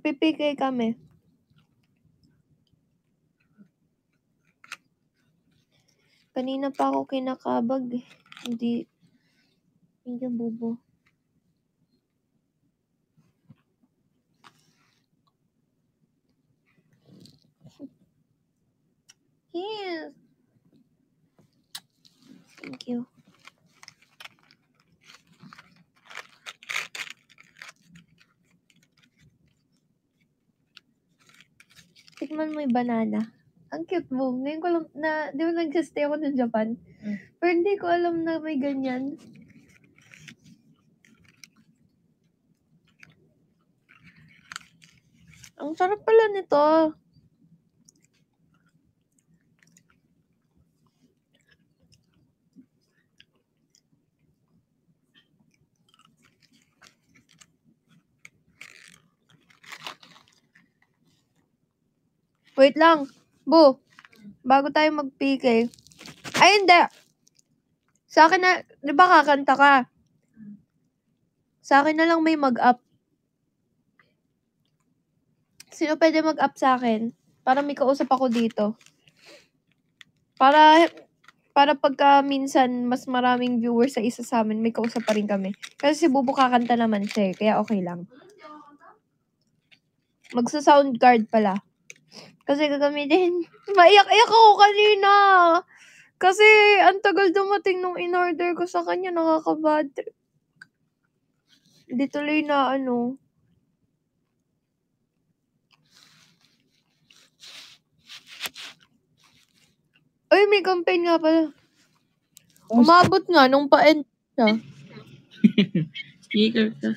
Magpipikay kami. Kanina pa ako kinakabag. Hindi bubo. Yes. Thank you. Tikman mo yung banana. Ang cute mo. Ngayon ko lang di ba nag-stay ako ng Japan? Pero hindi ko alam na may ganyan. Ang sarap pala nito. Wait lang. Bu, bago tayo mag-PK. Ay, hindi. Sa akin na, di ba kakanta ka? Sa akin na lang may mag-up. Sino pwede mag-up sa akin? Para may kausap ako dito. Para pagka minsan mas maraming viewers sa isa sa amin, may kausap pa rin kami. Kasi si Bubu kakanta naman siya, kaya okay lang. Magsa-sound card pala. Kasi gagamitin. Maiyak-iyak ako kanina. Kasi ang tagal dumating nung in-order ko sa kanya, nakaka-bad trip. Hindi tuloy na ano. Ay, may campaign nga pala. Umabot nga nung pa-end siya. Speaker ka.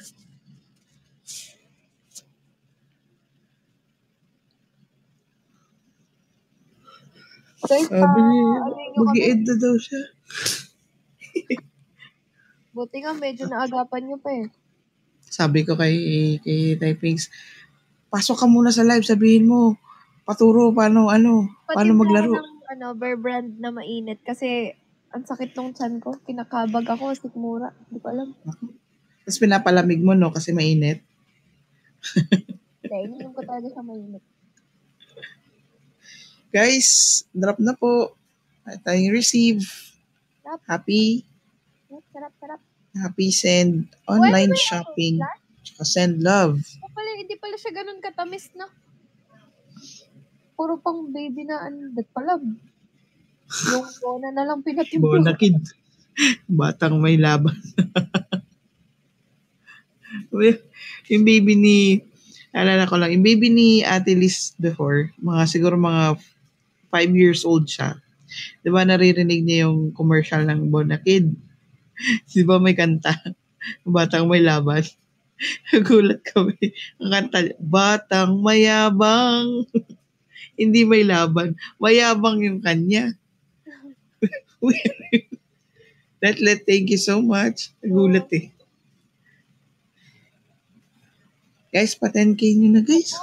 Sabi niya, mag-i-end na daw siya. Buti nga, medyo naagapan niyo pa eh. Sabi ko kay Typings, pasok ka muna sa live, sabihin mo, paturo paano maglaro. Ng Bear Brand na mainit kasi ang sakit nung tiyan ko. Kinakabag ako, sikmura. Hindi ko alam. Tapos pinapalamig mo, no? Kasi mainit. Hindi, ininom ko talaga sa mainit. Guys, drop na po. Tayong receive. Happy. Sarap. Happy send online shopping. Tsaka send love. Hindi pala siya ganun katamis na. Puro pang baby na andat pala. Yung Bona na lang pinatimpla. Bona kid. Batang may laban. Yung baby ni, alala ko lang, yung baby ni Ate Liz before, siguro mga 5 years old siya. Di ba naririnig niya yung commercial ng Bona Kid? Di ba may kanta? Batang may laban. Gulat kami. Ang kanta, batang mayabang. Hindi may laban. Mayabang yung kanya. Letlet, thank you so much. Gulat eh. Guys, pa 10K nyo na guys.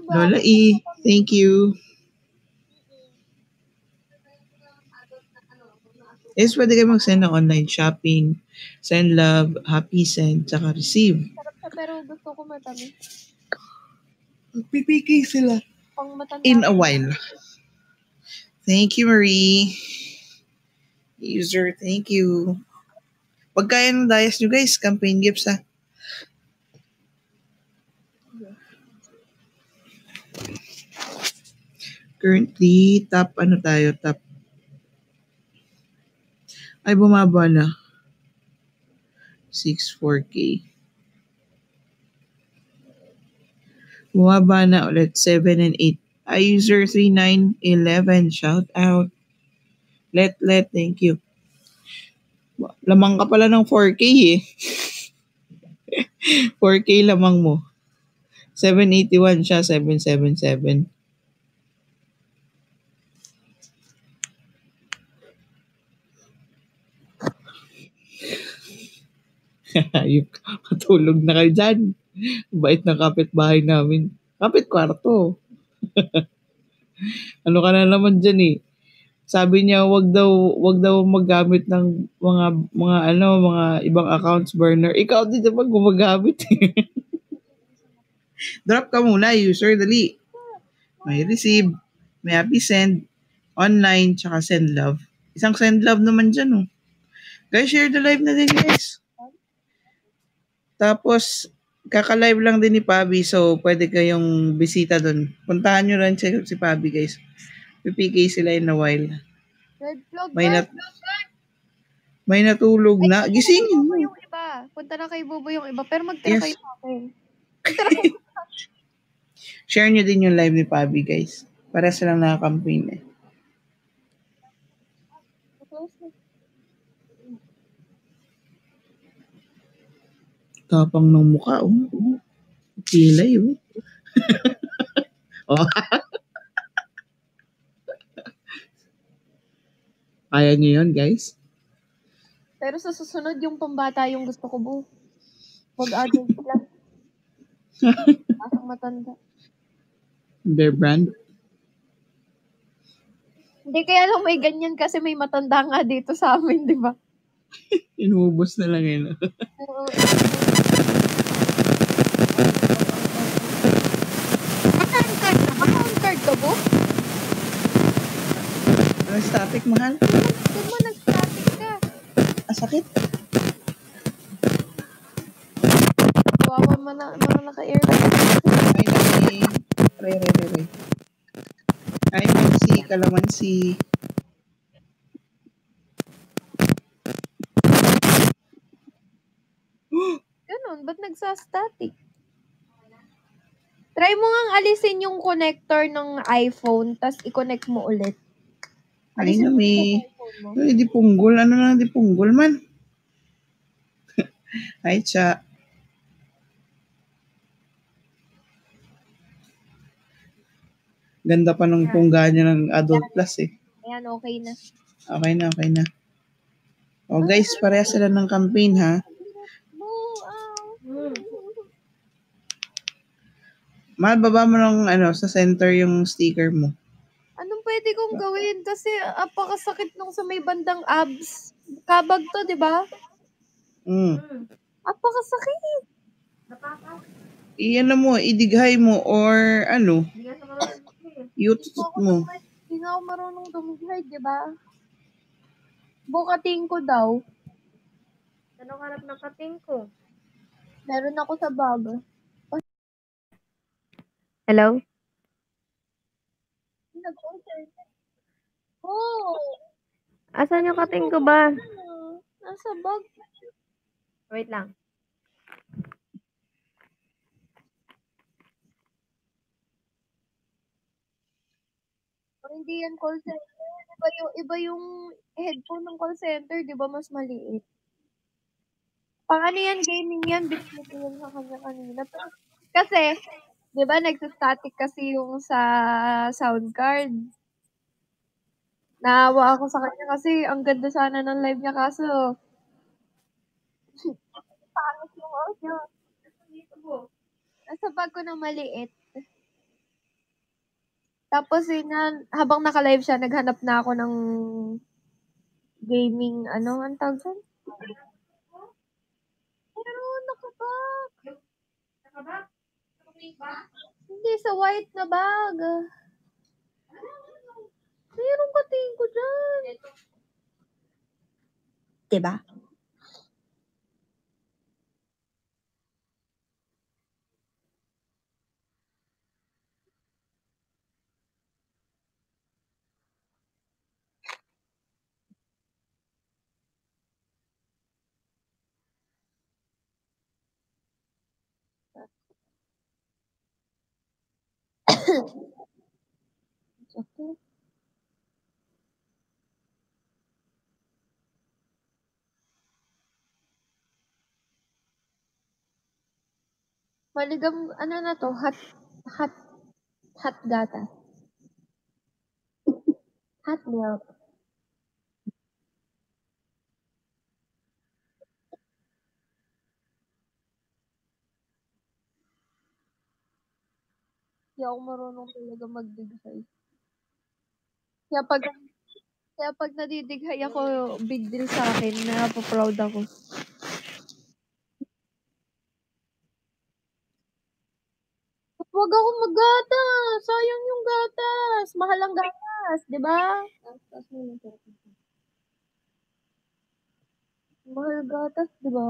Lola E, thank you. Yes, pwede kayo mag-send ng online shopping, send love, happy send, tsaka receive. Sarap siya, pero gusto ko matamis. Pipiki sila. In a while. Thank you, Marie. User, thank you. Pagkaya ng Dias nyo guys, campaign gifts ha. Currently, top. Ay, bumaba na. 6-4K. Bumaba na ulit. 7 and 8. User 3911. Shout out. Let, thank you. Lamang ka pala ng 4K eh. 4K lamang mo. 781 siya, 777. Matulog na kayo dyan. Bait ng kapitbahay namin. Kapit kwarto. Ano ka na naman dyan eh. Sabi niya wag daw maggamit ng mga ibang accounts burner. Ikaw din naman gumagamit eh. Drop ka muna, user. Dali. May receive, may happy send, online, tsaka send love. Isang send love naman dyan, oh. Guys, share the live na din, guys. Tapos, kaka-live lang din ni Pabi, so pwede kayong bisita doon. Puntahan nyo lang si Pabi, guys. PPK sila in a while. Red flag May, ba? may natulog na. Gisingin mo. Yung iba. Punta na kay Bobo yung iba. Pero magtira kayo sa akin. Magtira kayo. Share nyo din yung live ni Pabi, guys. Para silang naka-campaign eh. Tapang ng mukha, oh. Kilay, oh. Oh. Kaya nyo yun, guys? Pero sa susunod, yung pambata yung gusto ko, Bo. Wag adult lang. Asang matanda. Bear brand? Hindi kaya lang may ganyan kasi may matanda nga dito sa amin, di ba? Inubos na lang yun. Card ka, Bo? Static, mahal? Di mo nag-static ka. Sakit? Kawawa mga naka-aircon. Ay, Nancy, Kalamansi. Ganun, ba't nagsa-static? Try mo ngang alisin yung connector ng iPhone, tas i-connect mo ulit. Ay, na may... Ay, di punggol. Ano na, di punggol man. Ay, cha. Ganda pa ng pungga niya ng Adult Plus eh. Ayan, okay na. Okay na. O guys, pareha sila ng campaign ha. Mahal, baba mo ng sa center yung sticker mo. Anong pwede kong gawin? Kasi apakasakit nung sa may bandang abs. Kabag to, di ba? Apakasakit. Iyan mo, idighay mo or yututot mo. Hindi nga ako marunong dumighay, di ba? Bukating ko daw. Anong hanap ng kating ko? Meron ako sa bag. Hello? Oh! Asan yung kating ko ba? Nasa bag. Wait lang. Hindi yan call center. Iba yung headphone ng call center, di ba mas maliit? Pang ano yan, gaming yan, binigay ko yun sa kanya kanina. Kasi, di ba nagsa-static kasi yung sa sound card. Naawa ako sa kanya kasi ang ganda sana ng live niya kaso pangit yung audio. Nasa bag ko na maliit. Tapos habang naka-live siya, naghanap na ako ng gaming, ang tawag dyan? Pero nakabag. Nakabag? Hindi, sa white na bag. Mayroong kating ko dyan. Diba? Okay. Maligam, na to? Hot gata. Hot milk. Hindi ako marunong talaga magdighay. Kaya pag nadidighay ako, big deal sa akin. Napaproud ako. ako maggatas. Sayang yung gatas. Mahal ang gatas, di ba? Mahal gatas, di ba?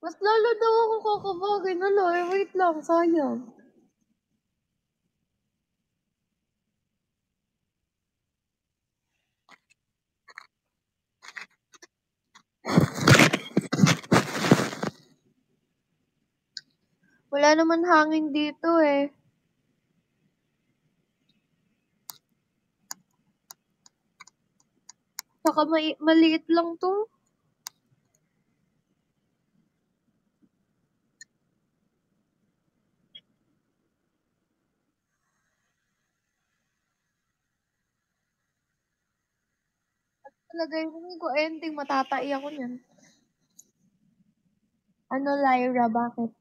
Mas lalo daw ako kakabagay na wait lang, sayang. Wala naman hangin dito eh. Saka maliit lang to. Talagay ko ending, matatai ako niyan. Ano, Lyra, bakit?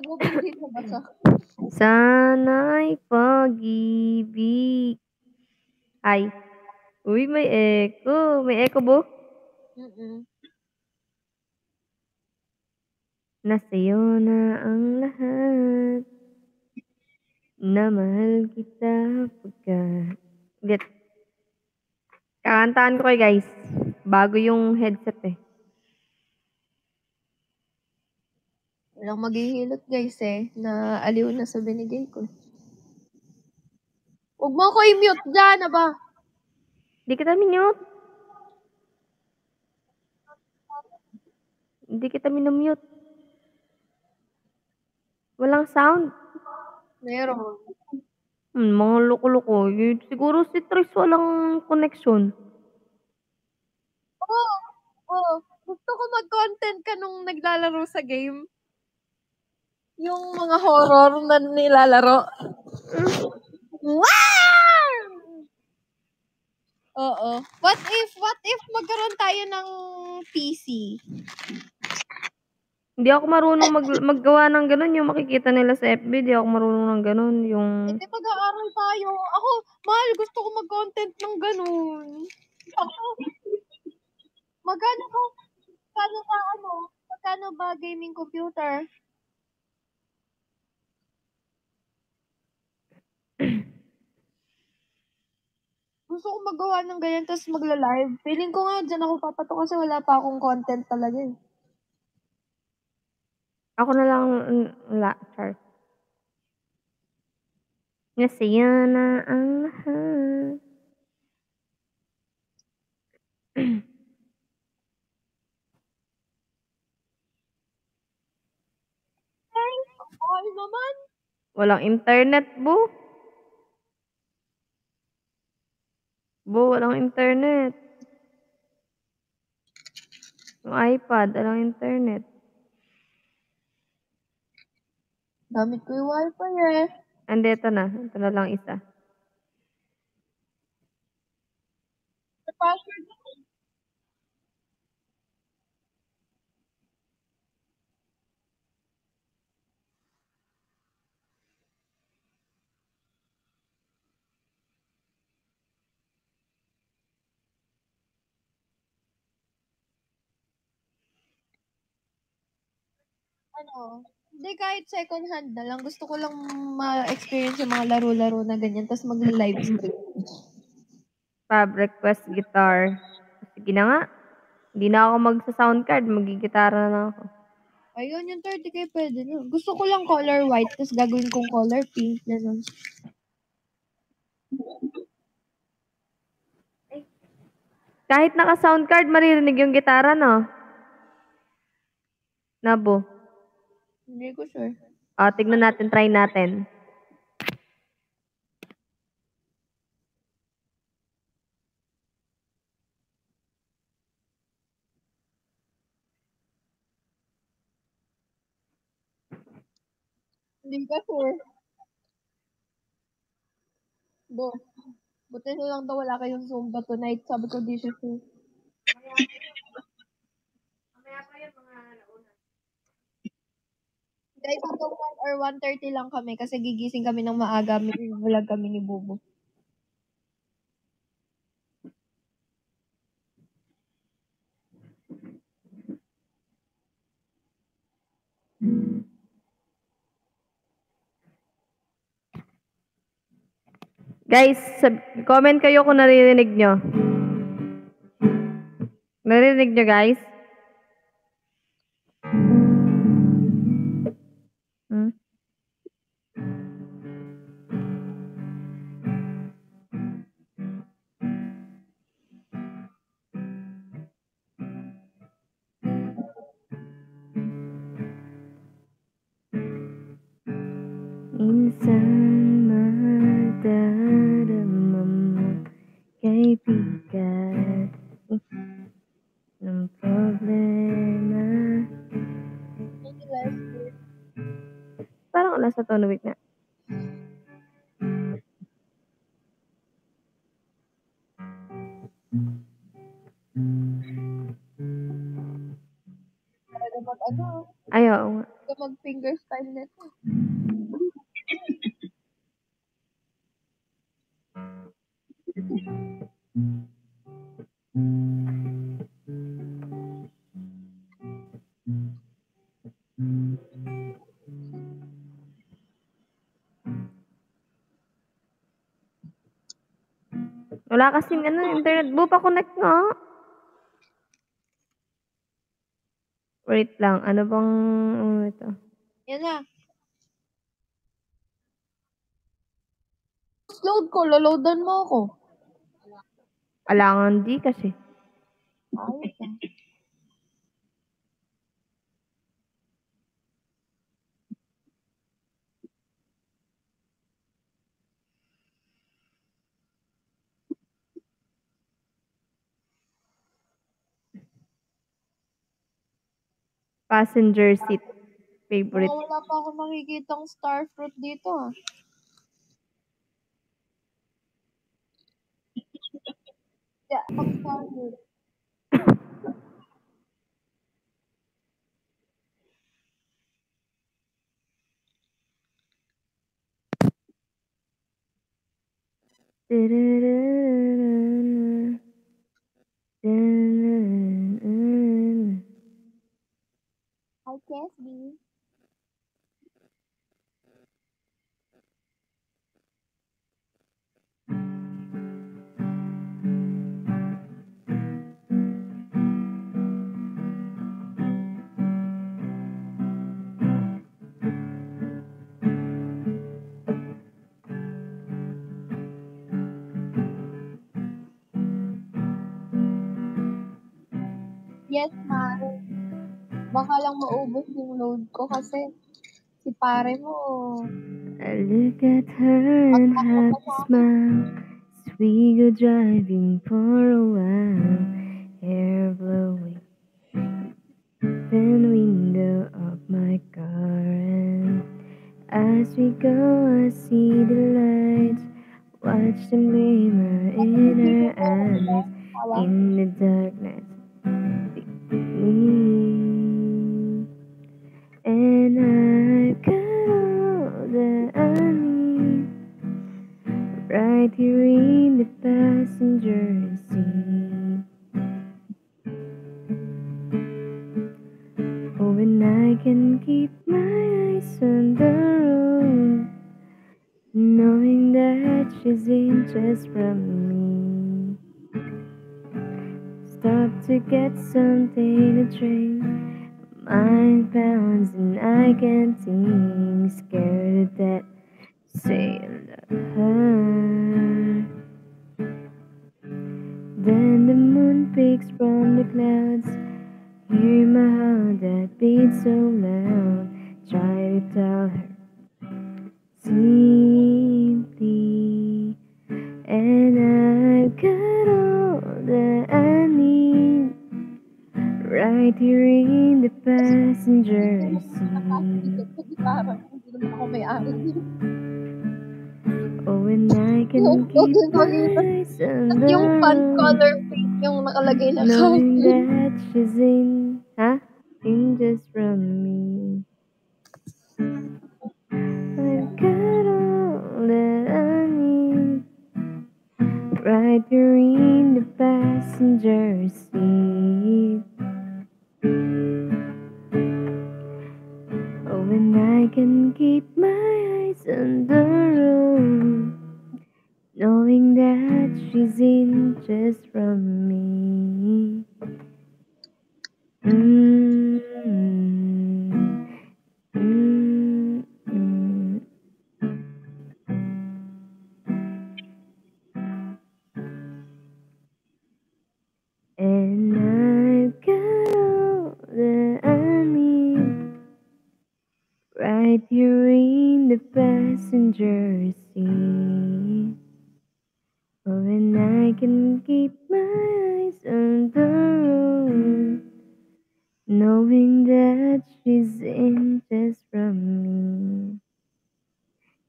Gubin dito ba siya? Sana'y pag-ibig. Ay. Uy, may echo. May echo, bo? Nasa'yo na ang lahat. Na mahal kita pagka... Get. Kakantaan ko kayo, guys. Bago yung headset eh. Walang maghihilot guys eh, na aliw na sa binigay ko. Huwag mo ako i-mute dyan, ba? Hindi kita minute. Hindi kita minumute. Walang sound. Meron. Mga loko-loko. Siguro si Tris walang connection. Oo. Gusto ko mag-content ka nung naglalaro sa game. Yung mga horror na nilalaro. Wow! Oo. What if magkaroon tayo ng PC? Hindi ako marunong maggawa ng ganun. Yung makikita nila sa FB, di ako marunong ng ganun. Yung... Hindi pag-aaral tayo. Ako, mahal, gusto ko mag-content ng ganun. Ako, magkano ba gaming computer? Gusto ko magawa ng ganyan, tapos magla-live. Feeling ko nga, dyan ako papatok kasi wala pa akong content talaga eh. Ako na lang, wala, char. Nasa'yo na ang lahat. Ay naman! Walang internet, bo. Bo, walang internet. Yung iPad, walang internet. Gamit ko yung wifi eh. Andi, ito na. Ito na lang isa. Password. Hindi, kahit second hand na lang. Gusto ko lang ma-experience yung mga laro-laro na ganyan, tapos magla-live stream. Fab request guitar. Sige na nga. Hindi na ako magsa-sound card. Magigitara na ako. Ayun, yung 30K pwede na. Gusto ko lang color white, tapos gagawin kong color pink. Ganun. Kahit naka-sound card, maririnig yung gitara, no? Nabo. Hindi ko sure. Tignan natin. Try natin. Hindi ka sure. Buti na lang daw wala kayong Zumba tonight. Sabi ko, di siya sure. Guys, hanggang 1 or 1:30 lang kami kasi gigising kami ng maaga. May vlog kami ni Bubu. Guys, comment kayo kung naririnig nyo. Naririnig nyo, guys? Hmm? Minsan madarama mo kay bigat ng problema. Parang nasa tono week na. Ay, oo nga. Mag-finger style nito. Wala kasing internet. Bu, pa-connect nga. Wait lang. Ano bang ito? Yan na. Load ko. Loloadan mo ako. Alangan di kasi. Ayos ah. Passenger seat. Favorite. Wala pa ako nakikitang star fruit dito ah. Yeah, pang star fruit. I can't be. Yes, Mare. Baka lang maubos yung load ko kasi si pare mo. I look at her and have to smile as we go driving for a while. Hair blowing open window of my car, and as we go I see the lights, watch them glimmer in her eyes. In the darkness and I've got all that I need right here in the passenger seat. Oh, and I can keep my eyes on the road, knowing that she's in just from me. Stop to get something to drink. Mind pounds and I can't think. Scared that say I love her. Then the moon peeks from the clouds. Hear my heart that beats so loud. Try to tell her simply, and I've got all that I need right here in the passenger seat. Oh, and I can keep my eyes on the Yung fun road, color pink yung nakalagay na knowing copy. that she's in just from me. I've got all that I need right here in the passenger seat. Oh, and I can keep my eyes on the road, knowing that she's inches from me. Mm, mm, mm. And I've got all that I need right here in the passenger seat. Oh, and I can keep my eyes on the road, knowing that she's inches from me.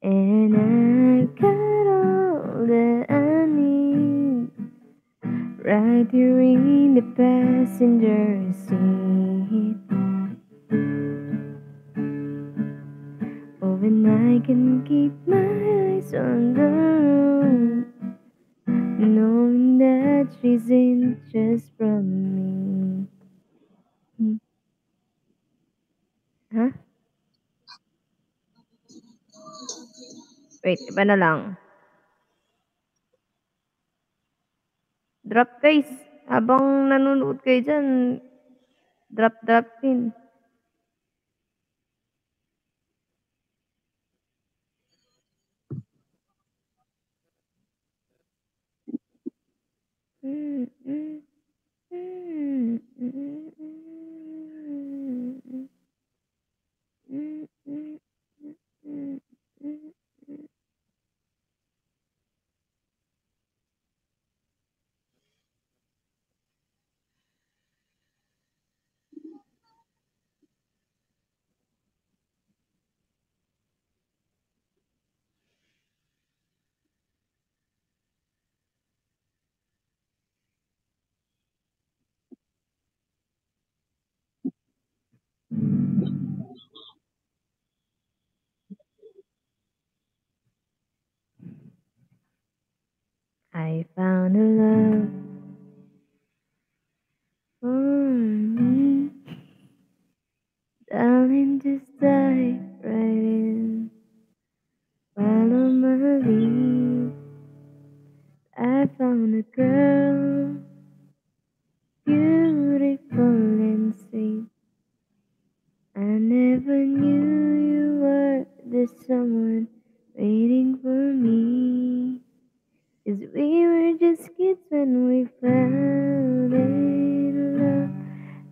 And I've got all that I need right here in the passenger seat. Oh, and I can keep my eyes on the road, knowing that she's inches from me. Huh? Wait, iba na lang. Drop guys. Habang nanonood kayo dyan, drop din. Mm, mm, mm, mm, mm, mm, mm, mm, mm. I found a love for me. Darling, just dive right in. Follow my lead. I found a girl, beautiful and sweet. I never knew you were the someone waiting for me. 'Cause we were just kids when we fell in love,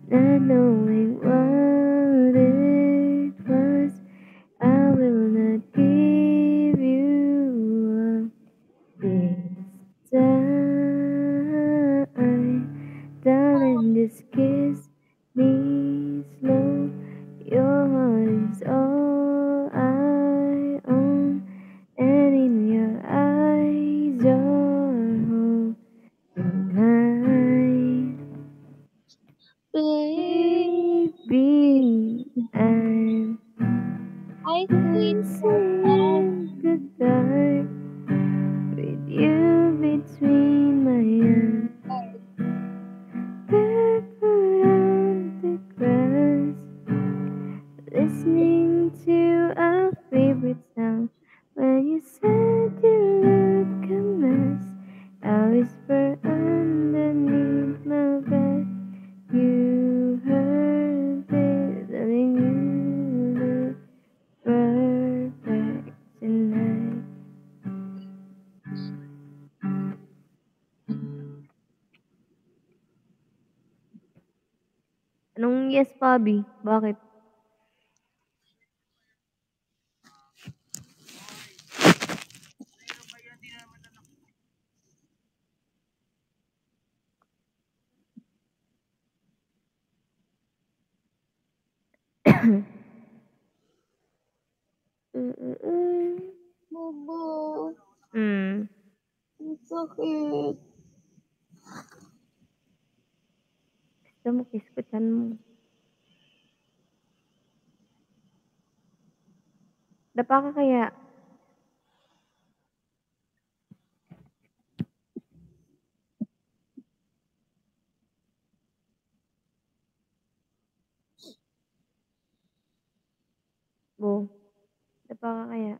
not knowing what it was. I will not give you up this time. Darling, just kiss me slow. Your heart is all I own, and in your eyes, you're home tonight. Baby, I'm Hi, sweet. dancing the dark with you between my arms. Barefoot on the grass, listening to our favorite sound. When you said you look a mess, I whisper underneath my breath. You heard it, telling you look perfect tonight. Anong yes, Bobby? Bakit? Bobo. Hmm. Ang sakit. Gusto mo, kiss ko chan mo. Dapa ka kaya? Bo, dapa ka kaya?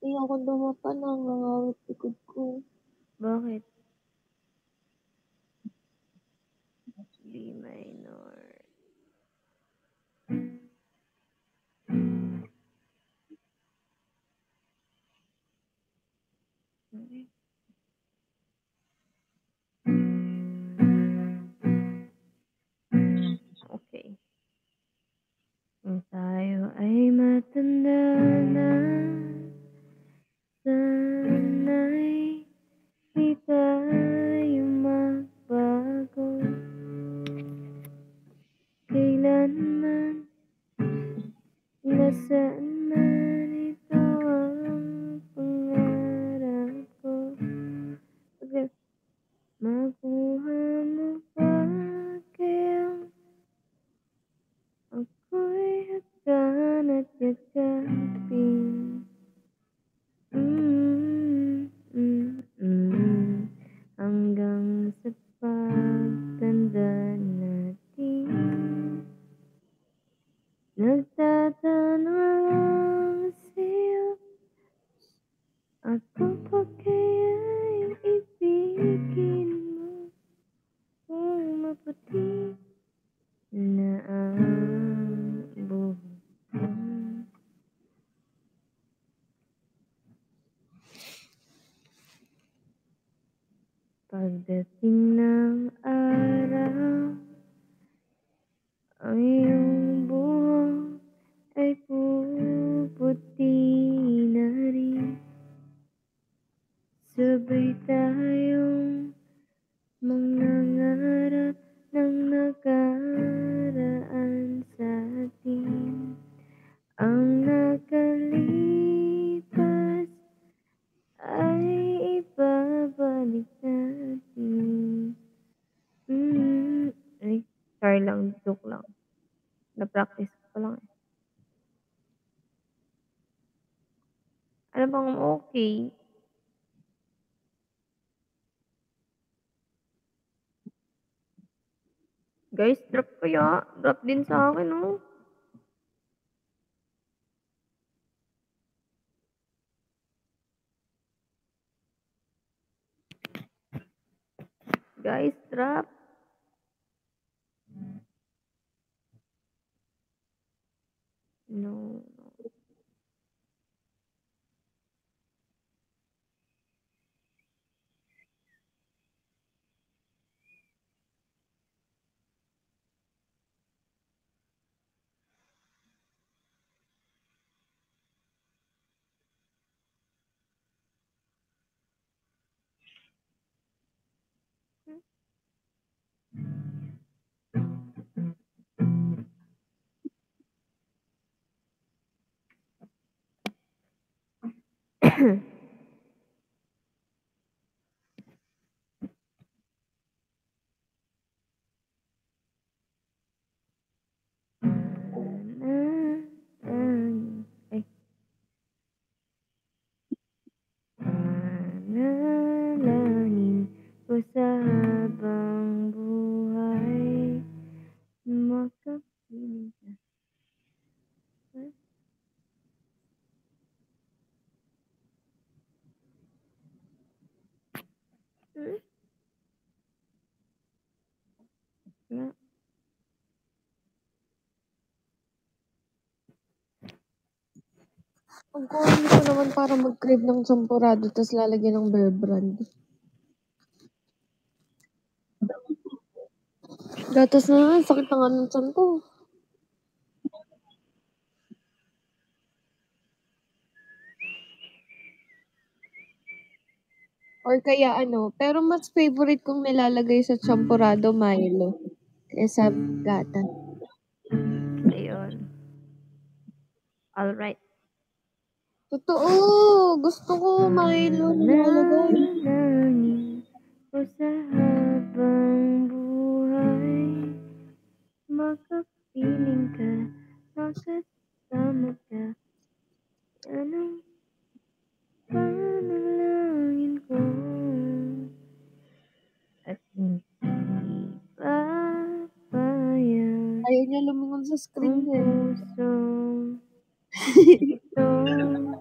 Hindi ako dumapa, nangangawit likod ko. Bakit? B minor. Okay. Kung tayo ay matanda na, sana'y di tayo magbago. Kailanman, nasaan man ito ang pangarap ko. Makuha mo ba kaya ako'y hagdan at yakapin? Hanggang sa pagtanda natin, nagtatanong lang sa'yo, ako pa kaya yung ibigin mo kung maputi na ang buhok mo. Pagdating ng araw, ang iyong buhok ay puputi na rin. Sabay tayong mangangarap ng nakaraan sa atin. Ang nakalipas ay ibabalik natin. Ay, sorry lang, joke lang. Na-practice ko pa lang eh. Ano bang okay? Guys, drop kaya? Drop din sa akin, oh. Guys, drop. No. Ay. Panalangin ko sa habang buhay, makapiling ka. Nga. Ang corny ko naman para mag-crave ng champurado tas lalagyan ng Bear Brand. Gatas na nga, sakit na nga ng tiyan ko. Or kaya ano, pero mas favorite kong nilalagay sa champurado Milo kaysa gatas. Ayun. Alright. Totoo! Gusto ko Milo nilalagay. Panalangin ko sa habang buhay, makapiling ka, makasama ka. Anong panalangin ko? At hindi papayag Ayaw niya lumingon sa ang screen din. puso itong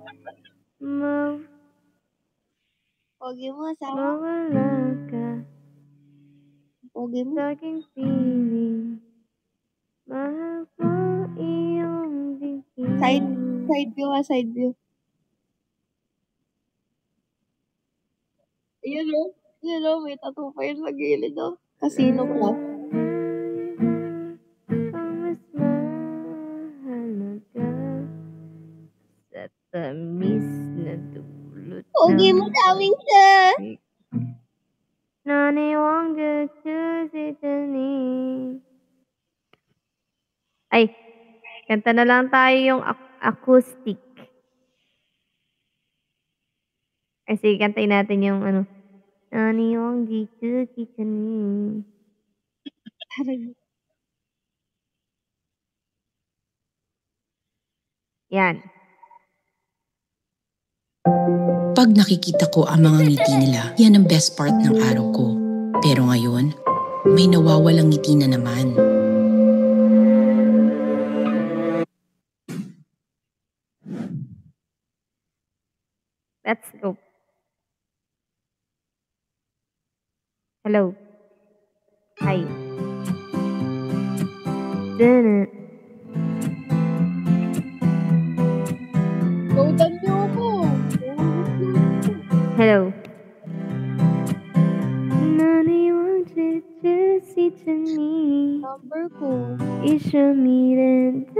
Pogi mo, asawa. mawala ka Pogi mo. sa aking piling. Mahal ko iyong Side bibig. view ha, side view. Yun o. Yun o, may tattoo pa yun sa gilid o. Casino Club. Ang mas mahalaga sa tamis na dulot Pogi mo, daming siya. Naniwangga tusitani. Ay, kanta na lang tayo yung acoustic. Ay, sige, kantayin natin yung ano. Naniwangga tusitani. Yan. Pag nakikita ko ang mga ngiti nila, yan ang best part ng araw ko. Pero ngayon, may nawawalang ngiti na naman. Let's go. Hello. Hi. Dun. Loadan niyo ako. Hello. Naniwangga tusitani. Number ko. 一生迷人的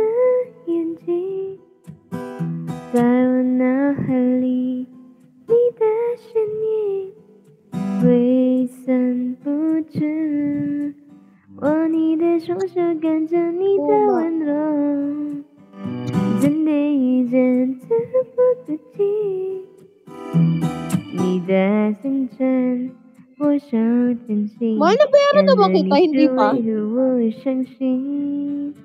眼睛，在我脑海里，你的身影挥散不止。握你的双手，感着你的温柔，真的一阵子不自己。你的深沉，我少珍惜。 Mahal na bayaran na ba kita? Hindi pa? 我相信。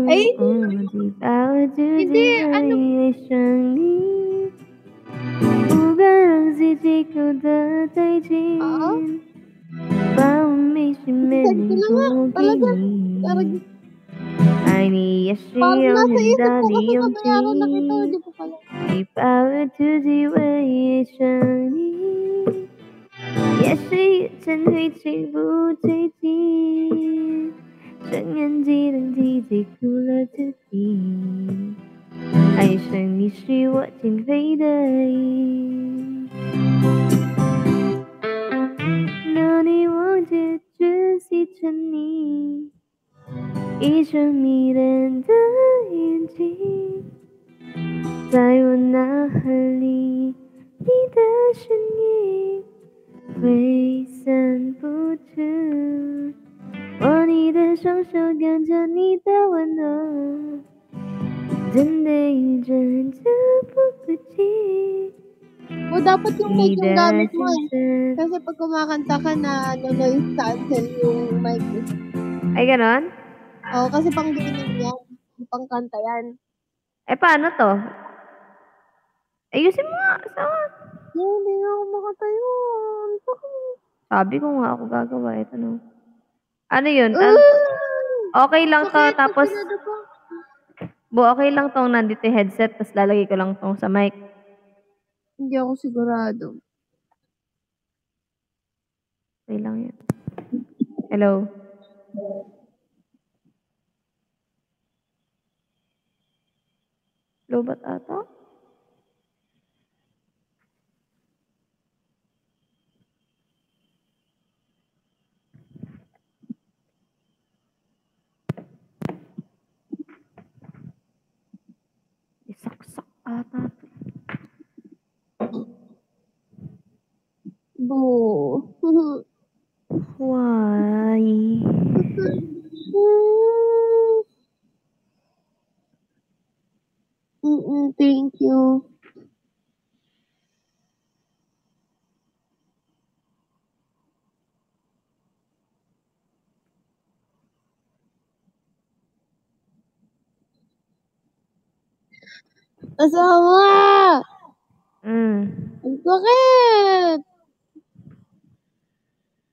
Ay, 你把我住进 hindi, 爱 ano, 上你，不敢让自己靠得太近，把我迷失每年都给你。爱你也是 parang 有 nasa 很 isip 大 ko 的 kasi 勇 nabayaran na kita, 气 hindi。 ko pala. 你把我住进回忆上你，也是一阵会情不自禁，睁眼记得自己哭了自己，爱上你是我情非得已。那你忘记仔细沉溺，一双迷人的眼睛，在我脑海里，你的身影挥散不止。握你的双手，感着你的温柔，真的一阵子不自己。 O dapat yung mic 你 yung 的 gamit mo 深 eh. 深。 Kasi pag kumakanta ka na noise cancel yung mic eh. Ay, ganon? Oo, kasi pang gaming yan. Pang kanta yan. Eh, paano to? Ayusin mo nga. Hindi nga ako makatayo. Ang sakit. Sabi ko nga ako gagawa. Ito no. Ano yun? Okay lang to. Sakit, Tapos, pinadapa. okay lang tong nandito yung headset. Tapos lalagay ko lang tong sa mic. Hindi ako sigurado. Okay lang yan. Hello? Lobat ata? Isaksak ata to. Boo. Why? Thank you. Asawa! Mm. Ang sakit!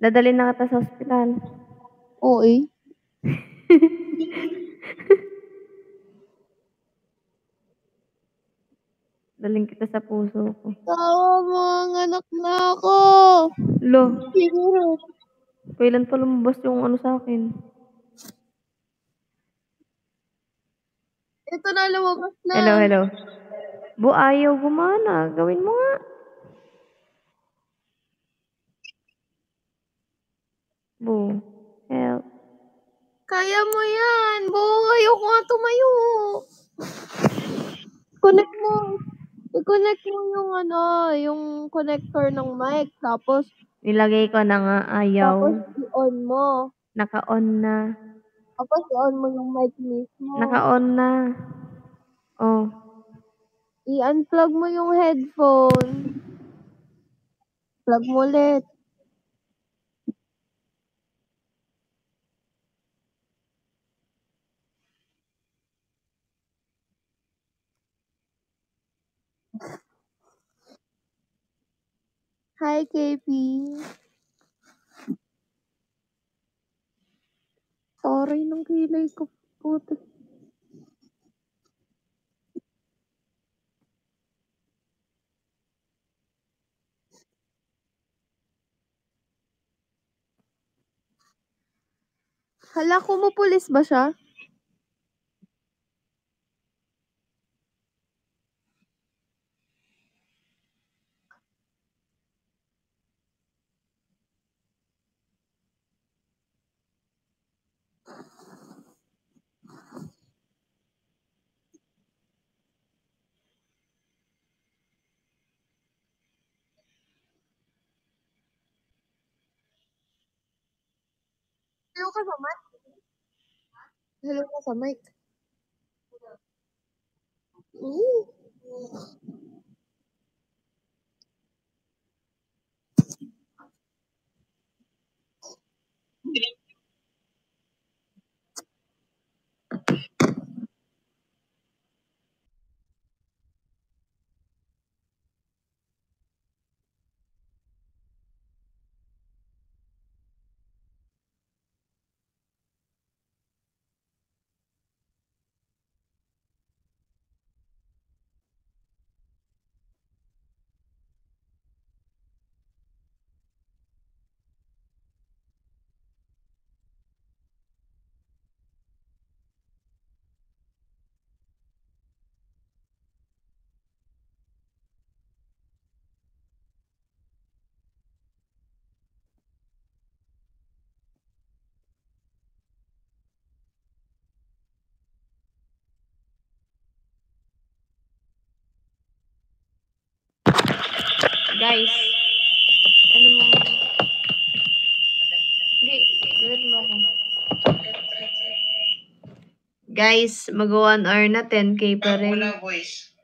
Dadalhin na kita sa ospital. Oo eh. Dalhin kita sa puso ko. Asawa, mga anak na ako. Lo, Siguro. kailan pa lumabas yung ano sa akin? Ito na, lumabas na. Hello, hello. Bu, ayaw gumana. Gawin mo nga. Bu, help. Kaya mo yan. Ayoko nga tumayo. Connect mo. I-connect mo yung yung connector ng mic. Tapos Nilagay ko na nga, ayaw. i-on mo. Naka-on na. Tapos i-on mo yung mic mismo. Naka-on na. Oh. I-unplug mo yung headphone. Plug mo ulit. Hi, KP. Sorry ng kilay ko. Puto. Hala, kumupulis ba siya? Hello ka sa mic? Hello ka sa mic? Guys. Ano mo? Hindi. Gawin mo ako. Guys, mag-1 hour na 10k pa rin. Wala voice.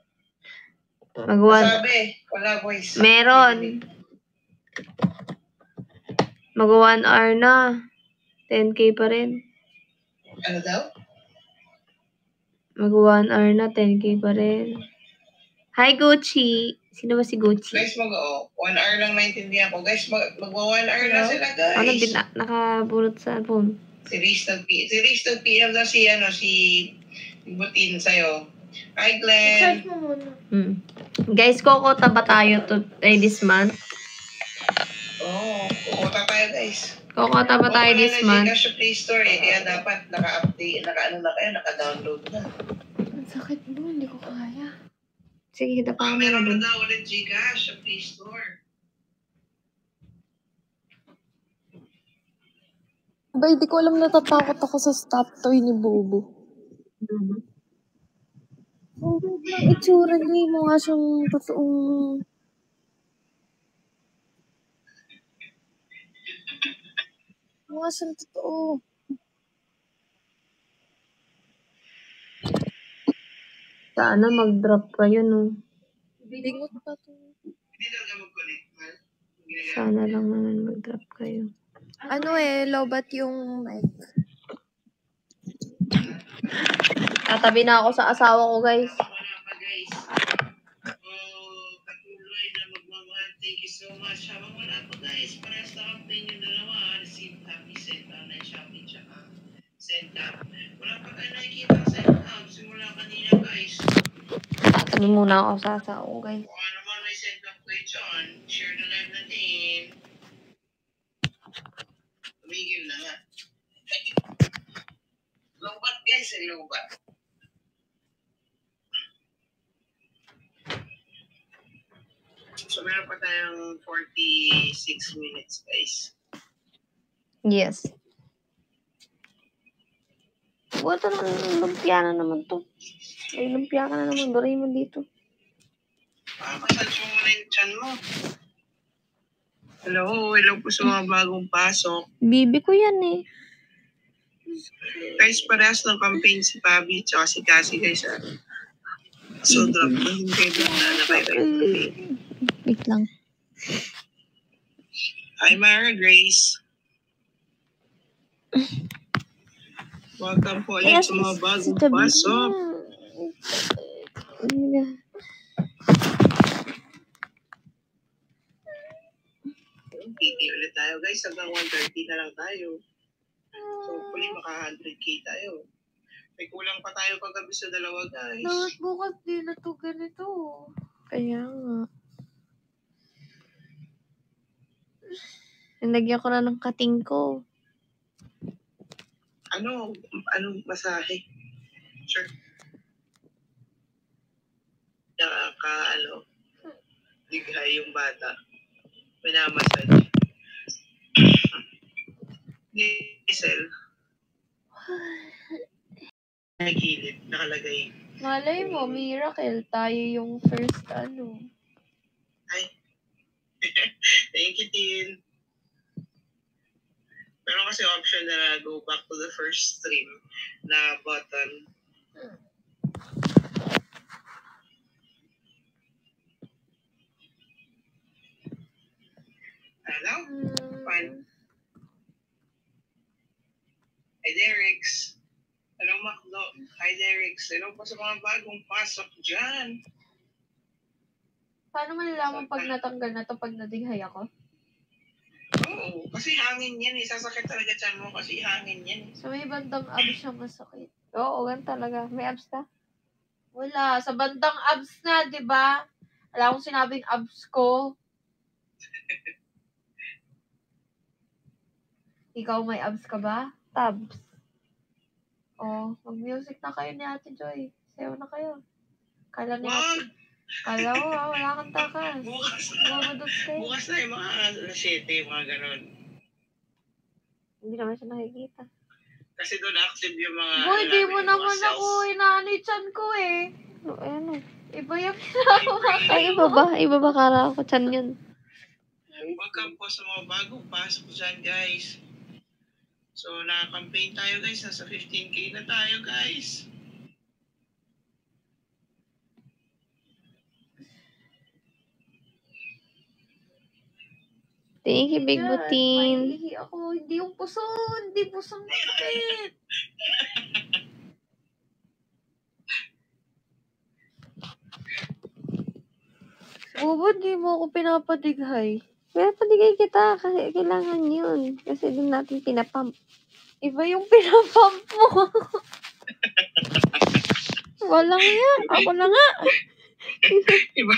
Sabi, wala voice. Meron. Mag-1 hour na. 10k pa rin. Ano daw? Mag-1 hour na, 10k pa rin. Hi, Gucci! Sino ba si Gucci? Guys, 1 hour lang naintindihan ko. Guys, mag-1 hour na sila, guys. Ano, nakabulot sa phone? Si Riz nag-PM daw si Butin sa'yo. Hi, Glenn. Search mo muna. Guys, kokota ba tayo this month? Kukota tayo, guys. Kokota ba tayo this month? Gcash sa Play Store kaya dapat naka-update, naka-download na. Ang sakit mo, hindi ko kaya. Sige, kita pa Meron na daw ulit Gcash sa Play Store. Ba, hindi ko alam, natatakot ako sa stop toy ni Bobo. Ang weird lang itsura niya, mukha siyang totoong... Mukha siyang totoo. Sana mag-drop kayo, no? Bingot pa to. Hindi talaga mag-connect, man. Sana lang naman mag-drop kayo. Lobat yung mic. Tatabi na ako sa asawa ko, guys. Wala pa, guys. So much. Habang wala pa guys, parehas na campaign yung dalawa. Receive happy send online shopping tsaka send up. Wala pa tayo nakikita ang send up. Simula kanina guys. Hindi muna ako sasao, guys. Kung ano man may send up kayo dyan, share na live natin. Tumigil na nga. Lobat guys, lobat. So meron pa tayong 46 minutes guys. Yes. Buta na, lumpia na naman to. Ay, lumpia ka na naman. Doraemon dito. Massage mo muna yung chan mo. Hello po sa mga bagong pasok. Bibi ko yan eh. Guys, parehas ng campaign si Pabi tsaka si Cassie guys ha. So drop na din kayo doon na kayo. Wait lang. Hi Mara Grace. Welcome po ulit sa mga bagong pasok. Pigi ulit tayo guys. Hanggang 1:30 na lang tayo. So hopefully maka 100k tayo. May kulang pa tayo kagabi sa dalawa guys. Dapat bukas din na to ganito. Kaya nga. Nilagyan ko na ng kating ko. Anong masahe? Sure. Lighay yung bata. Minamassage. Giselle. Nagilid, nakalagay. Malay mo, miracle. Tayo yung first Ay. Thank you, Tin. Pero kasi option na go back to the first stream na button. Hello? Fine. Hi, Derex. Hello, Macdo. Hi, Derex. Hello po sa mga bagong pasok dyan. Paano malalaman pag natanggal na to pag nadighay ako? Oo, kasi hangin yan eh. Sasakit talaga dyan mo kasi hangin yan eh. So may bandang abs siya masakit. Oo, gan talaga. May abs ka? Wala. Sa bandang abs na, di ba? Wala akong sinabing abs ko. Ikaw may abs ka ba? Tabs. Oh, mag-music na kayo ni Ate Joy. Sayo na kayo. Kala ni Ate. Kala ko, wala kang takas. Bukas na yung mga 7, mga ganon. Hindi naman siya nakikita. Kasi doon active yung mga... Boy, di mo naman ako inaanay-chan ko eh. Ano? Iba yung pinawa. Ay, iba ba? Iba ba kara ako chan yun? Welcome po sa mga bagong pasok dyan, guys. So, naka-campaign tayo, guys. Nasa 15k na tayo, guys. Thank you, Big Butin. May ako. Hindi yung puso. Hindi pusong masakit. Bubod, di mo ako pinapadighay. Pinapadigay kita kasi kailangan yun. Kasi doon natin pinapump. Iba yung pinapump mo. Walang yan. Ako na nga. Iba.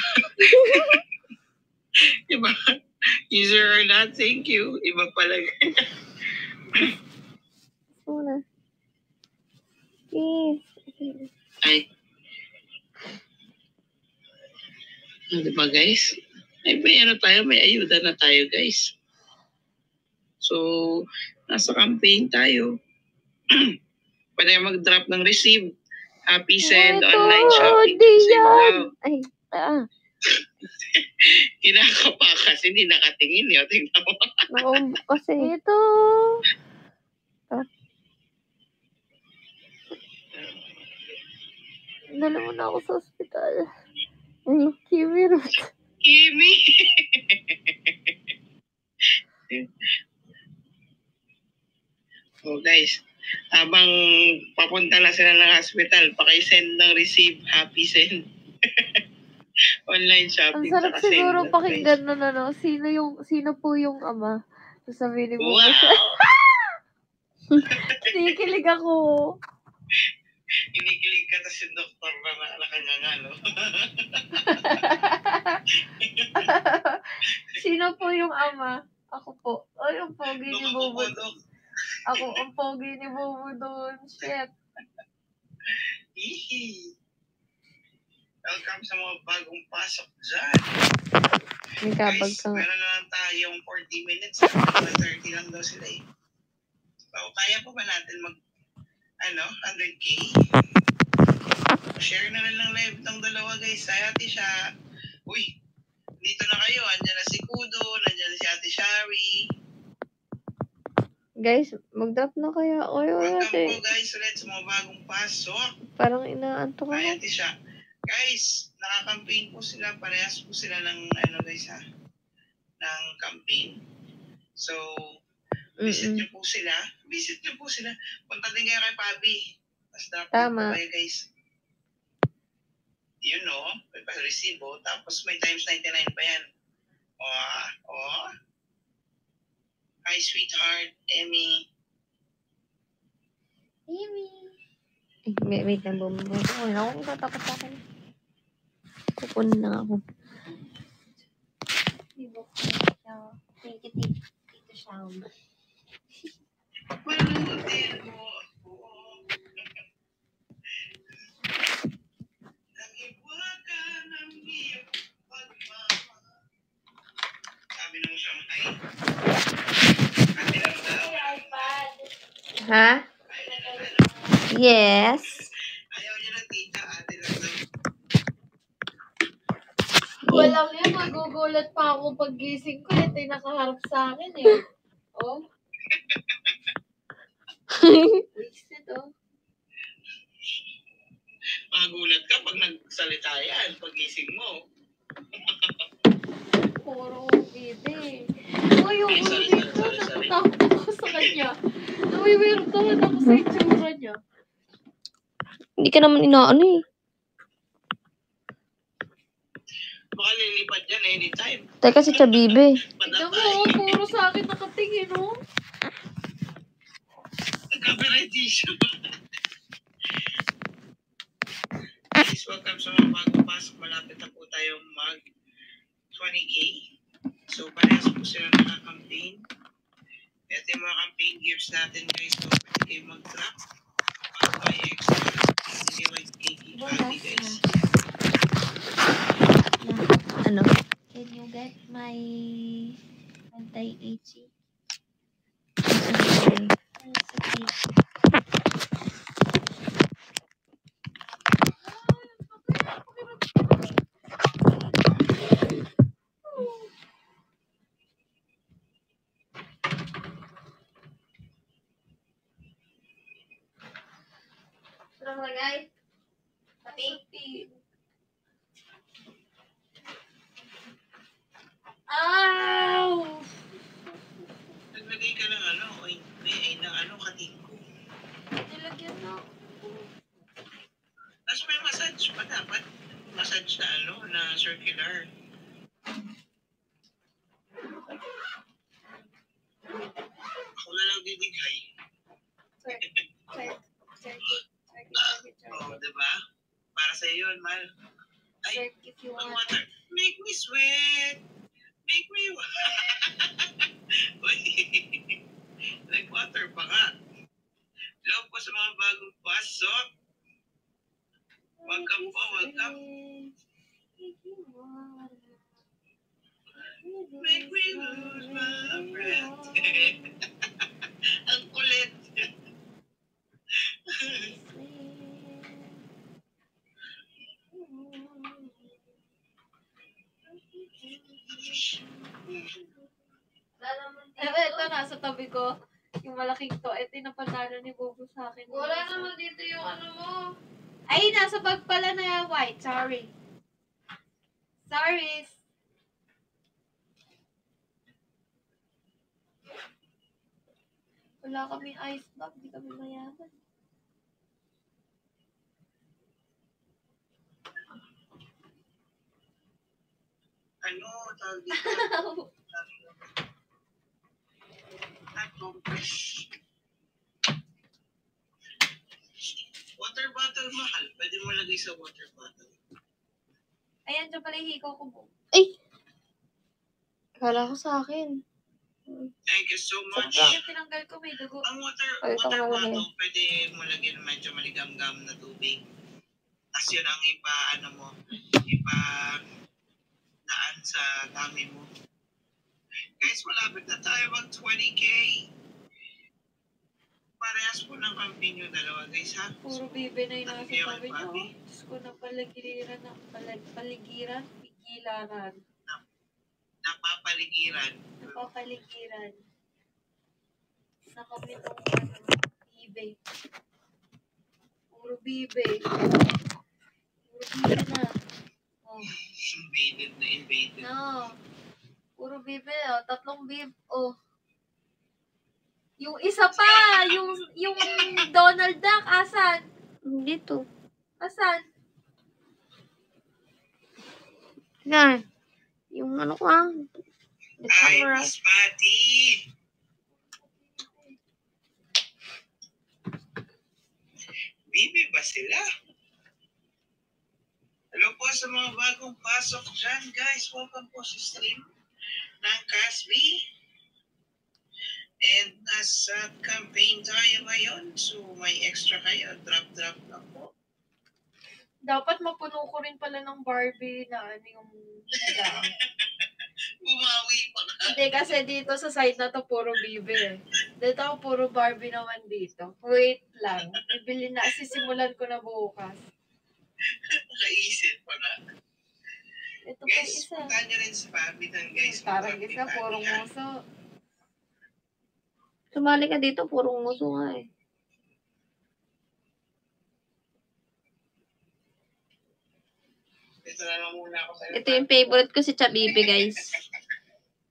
Iba. User or not, thank you. Iba pala. Una. Yes. Ay. Diba guys? Ay, may ano tayo, may ayuda na tayo guys. So, nasa campaign tayo. Pwede mag-drop ng receive. Happy send, online shopping. Ay, Kinakapa kasi hindi nakatingin yun. Tingnan mo. Naumbok kasi. Ito. Dala mo na ako sa ospital. Kimi Ruth. Kimi! So guys, habang papunta na sila ng hospital, pakisend ng receive, happy send. Online Ang shopping sarap tsaka siguro send, guys. pakinggan nun, ano, sino po yung ama? Sasabihin ni Bubu siya. Wow! Kinikilig ako. Kinikilig ka tas yung doktor na nakanganga, no? Sino po yung ama? Ako po. Ay, ang pogi ni Bubu. Dok. Ako, ang pogi ni Bubu doon. Shit. Hihi. Welcome sa mga bagong pasok dyan. May kabag Guys, ka nga. meron na lang tayong 40 minutes. 30 lang daw sila eh. So, kaya po ba natin mag, 100K? Share na lang live ng dalawa, guys. Sa ate siya. Uy, dito na kayo. Andyan na si Kudo. Nandiyan si ate Shari. Guys, mag-drop na kaya ako yun Welcome ate. po, guys, ulit sa mga bagong pasok. Parang inaantok Ay, ako. ate siya. Guys, naka-campaign po sila. Parehas po sila ng, guys, ng campaign. So, visit nyo po sila. Punta din kayo kay Pabi. Tapos dapat Tama. po kayo, guys. Yun, no? May pa-resibo. Tapos may times 99 pa yan. Hi, sweetheart. Emmy. Wait lang, bumaba ako. Wala akong tatapos sa akin. Kukunin na ako. Thank you, Tito Shaum. Panutin mo ako. Nag-iwaga ng iyong pagmamahal. Sabi nung siyang ay. Ate lang daw. Ha? Yes. Ayaw niya ng tita. Ate lang daw. Walang yan. Magugulat pa ako pag gising ko. Ito yung nakaharap sa akin eh. Oh. Wasted oh. Magulat ka pag nagsalita yan. Pag-gising mo. Puro bebe. Uy, yung ulo dito. Natatakot ako sa kanya. Nawiwirap naman ako sa itsura niya. Hindi ka naman inaano eh. Baka lilipad yan anytime. Teka si Chabibe. Tignan Padatay. mo, puro sa akin nakatingin oh. Copyright issue. Guys, welcome sa mga bagong pasok. Malapit na po tayong mag 20K. So, parehas po sila naka-campaign. Ito yung mga campaign gears natin, guys. So, pwede kayo mag-drop. Mag-buy extra. Hindi kayo happy, guys. Ano? Can you get my anti-itchy? Sarap na guys. Pati. Ow! Naglagay ka ng katingko. Nilagyan na. Tapos may massage pa dapat. Massage na circular. Ako na lang didigay. Oo, diba? Para sa iyo yun, Mal. Ay, If you ang want. water. Make me sweat. Make me Uy, like water pa nga. Hello po sa mga bagong pasok. Welcome po, welcome. Make me lose my breath. Ang kulit. Ito nasa tabi ko. Yung malaking to. Ito yung napanalo ni Bobo sa akin. Wala naman dito yung ano mo. Ay, nasa bag pala na white. Sorry. Sorry. Wala kaming ice bag. Di kami mayaman. tawag dito. Water bottle, mahal. Pwede mo lagay sa water bottle. Ayan, dyan pala yung hikaw ko po. Ay! Kala ko sa akin. Thank you so much. Yung tinanggal ko, may dugo. Ang water Ay, ito bottle, malagay. pwede mo lagyan ng medyo maligam-gam na tubig. Tapos yun ang daan sa dami mo. Guys, malapit na tayo mag 20K. Parehas po ng campaign yung dalawa, guys, ha? Puro bibe na yung nasa Thank you, tabi niyo. Papi. Diyos ko na paligiran ng paligiran, pigilaran. Napapaligiran. Napapaligiran. Sa kami nung bibe. Puro bibe. Puro bibe na. Oh. Invaded. No. Puro bibe, oh. 3 bibe, oh. Yung isa pa, yung Donald Duck, asan? Dito. Asan? Yan. Yung ano ko the Ay, camera. Miss Patty! Bibi ba sila? Hello po sa mga bagong pasok dyan, guys. Welcome po sa stream ng Casby. And nasa campaign tayo ngayon. So, may extra kayo. Drop lang po. Dapat mapuno ko rin pala ng Barbie na ano yung higaan. Bumawi pa na. Hindi, kasi dito sa side na to puro bibe. Dito ako puro Barbie naman dito. Wait lang. Bibili na. Sisimulan ko na bukas. Nakaisip pa na. Ito pa Guys, isa. punta nyo rin sa Pabitan, guys. Parang isa, puro muso. Sumali ka dito, purong muso nga eh. Ito na lang muna ako sa'yo. Ito yung favorite ko, si Chabibe, guys.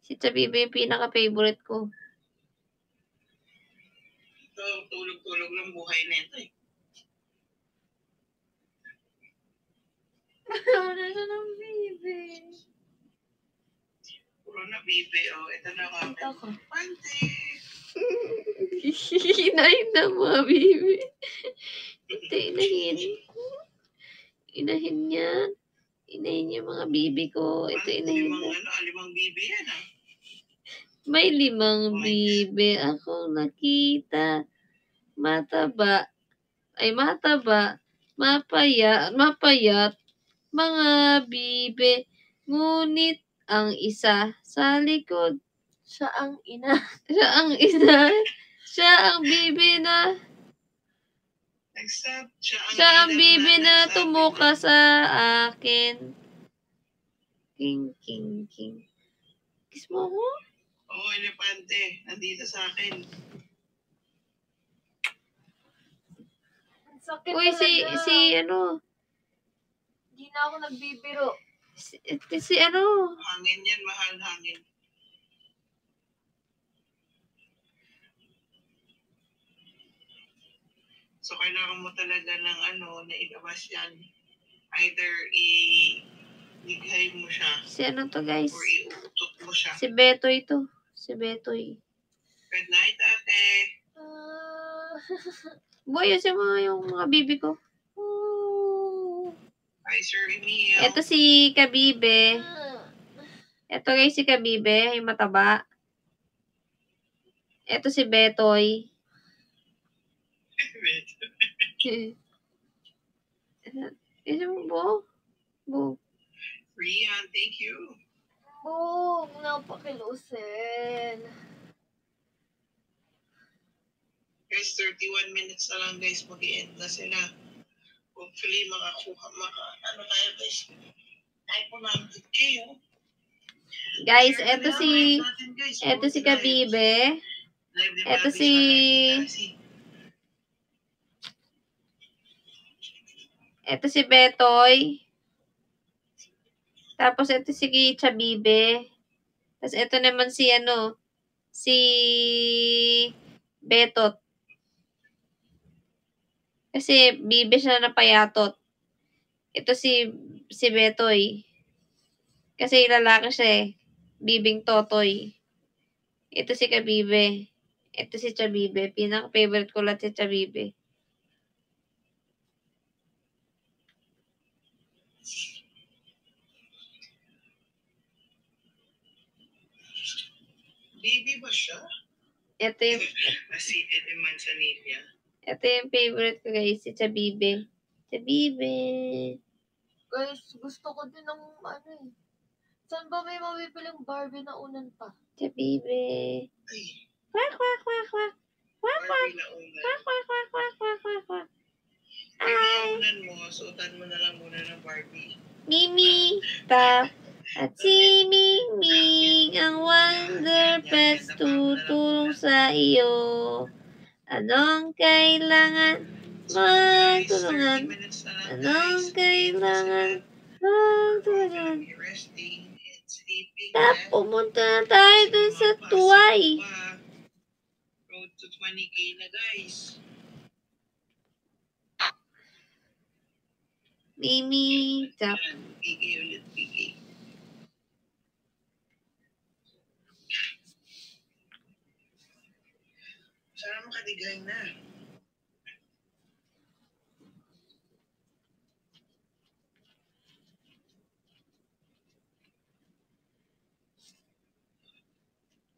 Si Chabibe yung pinaka-favorite ko. Ito, tulog-tulog ng buhay na ito eh. Ano siya ng bibe? Puro na bibe, oh. Ito na ako. Ito ko. Pante! Inahin na mga bibi. Ito, inahin. Inahin yan. Inahin yung mga bibi ko. Ito, inahin na. Limang bibe yan, ah. May 5 bibi akong nakita. Mataba. Mapayat. Mga bibi. Ngunit ang isa sa likod. Siya ang ina. Siya ang bibi na. Siya ang bibi na tumuka sa akin. King. Kiss mo ako? Oo, elepante. Nandito sa akin. Ang sakit Uy, talaga. si ano? Hindi na ako nagbibiro. Si ano? Hangin yan, mahal hangin. So, kailangan mo talaga ng na ilabas yan. Either ilighay mo siya Si ano to, guys? or iutot mo siya. Si Betoy to. Si Betoy. Good night, ate. Boy, ayusin mo yung mga bibi ko. Hi, Sir Emil. Ito si Kabibe. Ito guys si Kabibe, yung mataba. Ito si Betoy. Ayusin mo, Bo. Rian, thank you. Boom! Napakilusin. Guys, 31 minutes na lang, guys. Mag-i-end na sila. Hopefully, ano tayo, guys. Tayo po ng 8K, oh. Guys, ito si Kabibe. Ito si Betoy. Tapos ito si Chabibe. Tapos ito naman si Betot. Kasi bibe siya na payatot. Ito si Betoy. Kasi lalaki siya eh. Bibing Totoy. Ito si Kabibe. Ito si Chabibe. Pinaka-favorite ko lahat si Chabibe. Baby ba siya? Ito yung, Seated in Manzanilla. ito yung favorite ko guys, si Chabibe. Chabibe. Guys, gusto ko din ng ano eh. Saan ba may mabibiling Barbie na unan pa? Chabibe. Ay, Kwak, kwak, kwak, kwak. Kwak, kwak. Barbie na unan. Kwak, kwak, kwak, kwak, kwak, kwak, kwak. Ay, Ay. unan mo, suotan mo na lang muna ng Barbie. Mimi, tap, at si Ming ang Wonder Pets tutulong sa iyo. Anong kailangan magtulungan? minutes na lang, Anong guys. kailangan Problem, magtulungan? you're resting and sleeping. Tap, pumunta na tayo dun sa tuway. Road to 20K na, guys. Mimi, tap. Yan, PK ulit, PK. Sana makadigay na.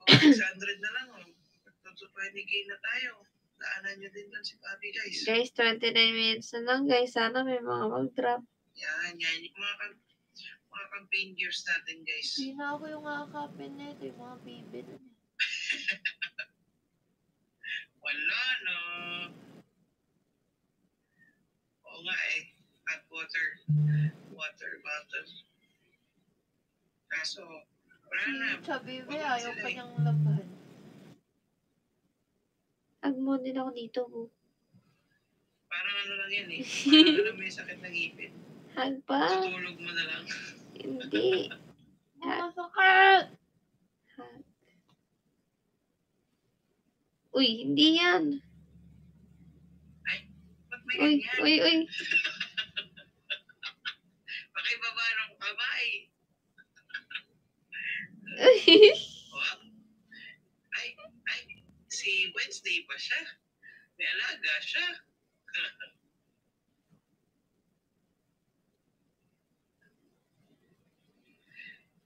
Oh, 600 na lang, oh. So 20K na tayo. Daanan nyo din lang si Papi, guys. Guys, 29 minutes na lang guys. Sana may mga mag-drop. Yan. Yung mga campaign gears natin, guys. Hindi na ako yung kakapin nito, yung mga baby na. Wala na. Oo nga eh. Hot water. Water bottle. Kaso, wala na. Sa baby, ayaw pa niyang labahan. Agmo din ako dito. Parang ano lang yan eh. Parang alam mo yung sakit ng ngipin. Hag pa? Tutulog mo na lang. Hindi. Masakit! Hag. Uy, hindi yan. Ba't may Uy, ganyan? uy, uy. Pakibaba ng kamay. Uy. Oh? Ay, si Wednesday pa siya. May alaga siya.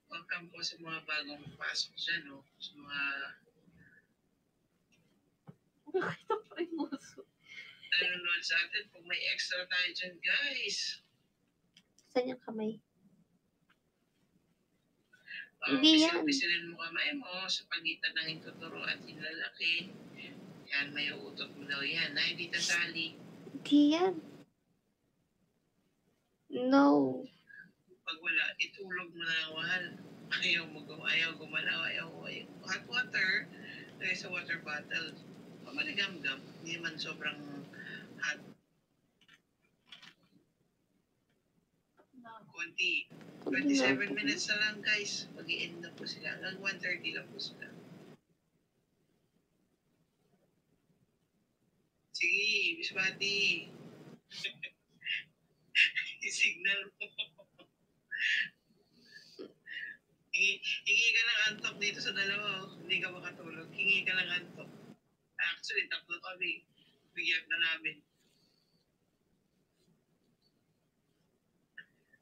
Welcome po sa mga bagong pasok dyan, no? Sa mga Nakita pa rin muso. nanonood sa atin. Kung may extra tayo dyan, guys. Saan yung kamay? Hindi yan. Pisilin mo kamay mo sa pagitan ng intuturo at hinlalaki. Yan, may uutot mo daw yan. Ay, di tasali. Hindi yan. No. Pag wala, itulog mo na lang, mahal. Ayaw gumalaw, ayaw. Hot water, lagay sa water bottle. Pamaligam-gam, hindi man sobrang hot. Konti. 27 minutes na lang, guys. Mag-i-end na po sila. Hanggang 1:30 lang po sila. Sige, Miss Patty. Signal mo. Hingi ka ng antok dito sa dalawa. Oh. Hindi ka makatulog. Hingi ka ng antok. Actually, tatlo kami. Bigyan na namin.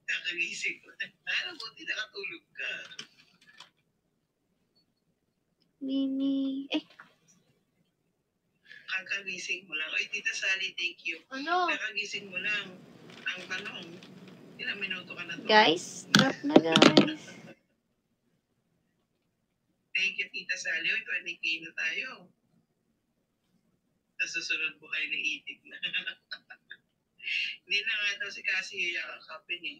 Kakagising ko. Ano, buti nakatulog ka. Mimi. Kakagising mo lang. Oy, Tita Sally, thank you. Ano? Kakagising mo lang. Ang tanong, ilang minuto ka na to? Guys, drop na guys. Thank you, Tita Sally. Oy, 20K na tayo. Sa susunod po kayo na itik na. Hindi na nga daw si Cassie yakakapin eh.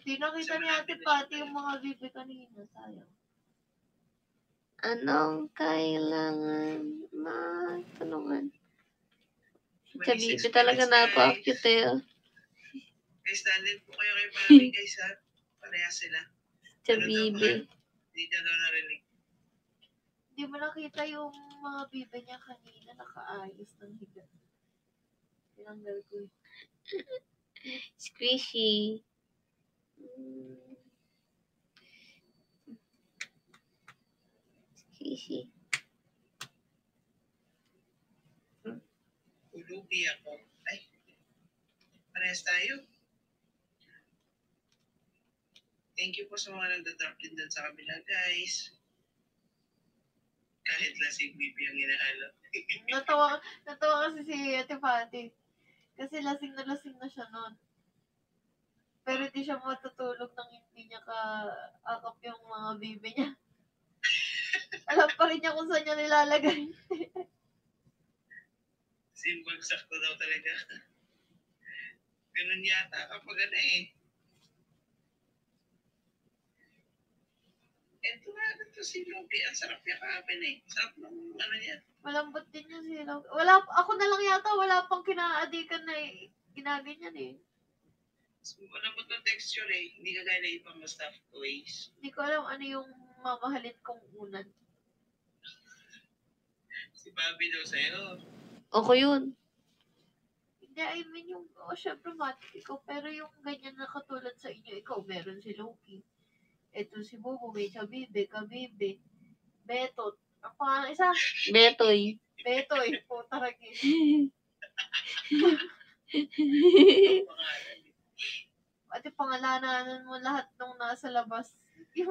Hindi nakita ni Ate Pati yung mga baby kanina. Sayang. Anong kailangan magtulungan? Sa bibi talaga napaka-cute eh. Guys, stand po kayo kay Papi, guys, ha? Pareha sila. Sa bibi. Hindi niya daw narinig. Hindi mo nakita yung mga baby niya kanina. Nakaayos ng higa. Tinanggal ko. Squishy. Sisi. Ulubi ako. Ay, parehas tayo. Thank you po sa mga nagda-drop din dun sa kabila, guys. Kahit lasing bibi ang hinahalo. Natawa kasi si Ate Pati. Kasi lasing na siya noon. Pero hindi siya matutulog nang hindi niya kaakap yung mga bibi niya. Alam pa rin niya kung saan niya nilalagay. Simbang sakto daw talaga. Ganun yata kapag ano eh. Ito nga, ito si Lupi. Ang sarap niya kaapin eh. Sarap ng ano niya. Malambot din yung silaw. Ako na lang yata, wala pang kinaadikan na ginaganyan eh. Malambot ng texture eh. Hindi kagaya na ibang stuffed toys. Hindi ko alam ano yung mamahalin kong unan. Si Bobby daw sa'yo. Ako yun. Hindi, I mean yung, syempre matik ikaw, pero yung ganyan na katulad sa inyo, ikaw meron si Loki. Ito si Bobo, may Chabibe, Kabibe, Betot. Ang pangalan isa? Betoy. Betoy, puta ragi. At pangalanan mo lahat nung nasa labas. Yung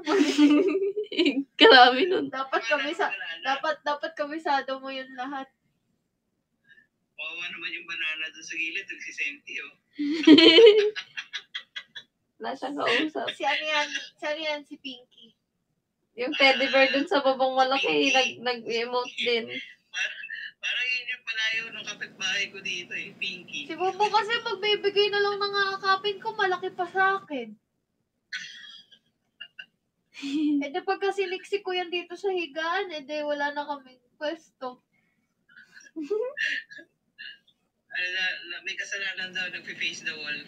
Grabe nun. Dapat kabisado mo yun lahat. Wawa naman yung banana doon sa gilid, nagsisenti oh. Nasa kausap. Si ano yan, si Pinky. Yung teddy bear dun sa babang malaki, nag-emote din. Parang yun yung palayo ng kapitbahay ko dito eh, Pinky. Si Bobo kasi magbibigay na lang ng akapin ko, malaki pa sa akin. Eh di pagka siniksik ko yan dito sa higaan, eh di wala na kaming pwesto. May kasalanan daw, nag-face the wall.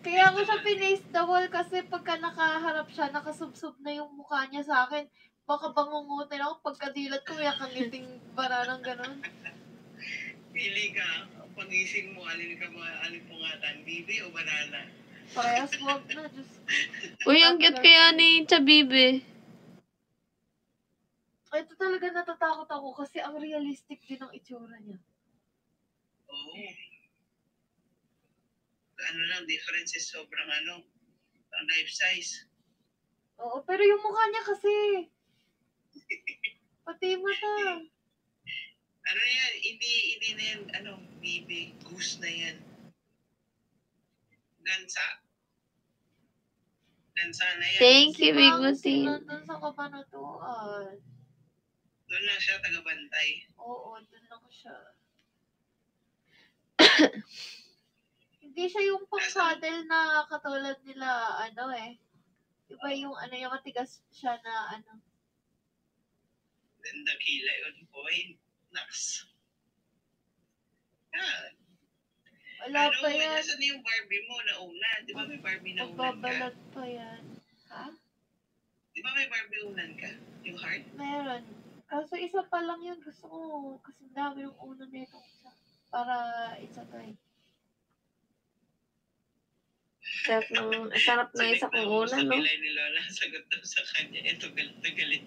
Kaya ako siya pinace the wall kasi pagka nakaharap siya, nakasubsob na yung mukha niya sa akin. Baka bangungutin ako, pagkadilat ko, yakangiting bananang ganun. Pili ka, pag-ising mo, alin pungatan, bibi o banana? Parehas wag na, Diyos ko. Uy, ang cute kaya ni Chabibe. Ito talaga natatakot ako kasi ang realistic din ang itsura niya. Oo. Ano lang, difference is sobrang ang life size. Oo, pero yung mukha niya kasi. Pati yung mata. Ano yan, hindi na yan, bibi, goose na yan. Gansa na yan. Thank you, Big Butin. Doon sa kabanatuan. Doon lang siya, tagabantay. Oo, doon lang siya. Hindi siya yung pang-cuddle na katulad nila, Iba yung, yung matigas siya na, Dakila yun, boy. Naks. Ah. Wala pa yan. Nasaan yung Barbie mo na una? Di ba may Barbie na unan ka? Magbabalat pa yan. Ha? Di ba may Barbie unan ka? Yung heart? Meron. Kaso isa pa lang yun. Gusto ko kasi dami yung unan na itong isa. Para isagay. Sarap na isa kong unan, no? Sa pilay ni Lola, sagot daw sa kanya, eto galit na galit.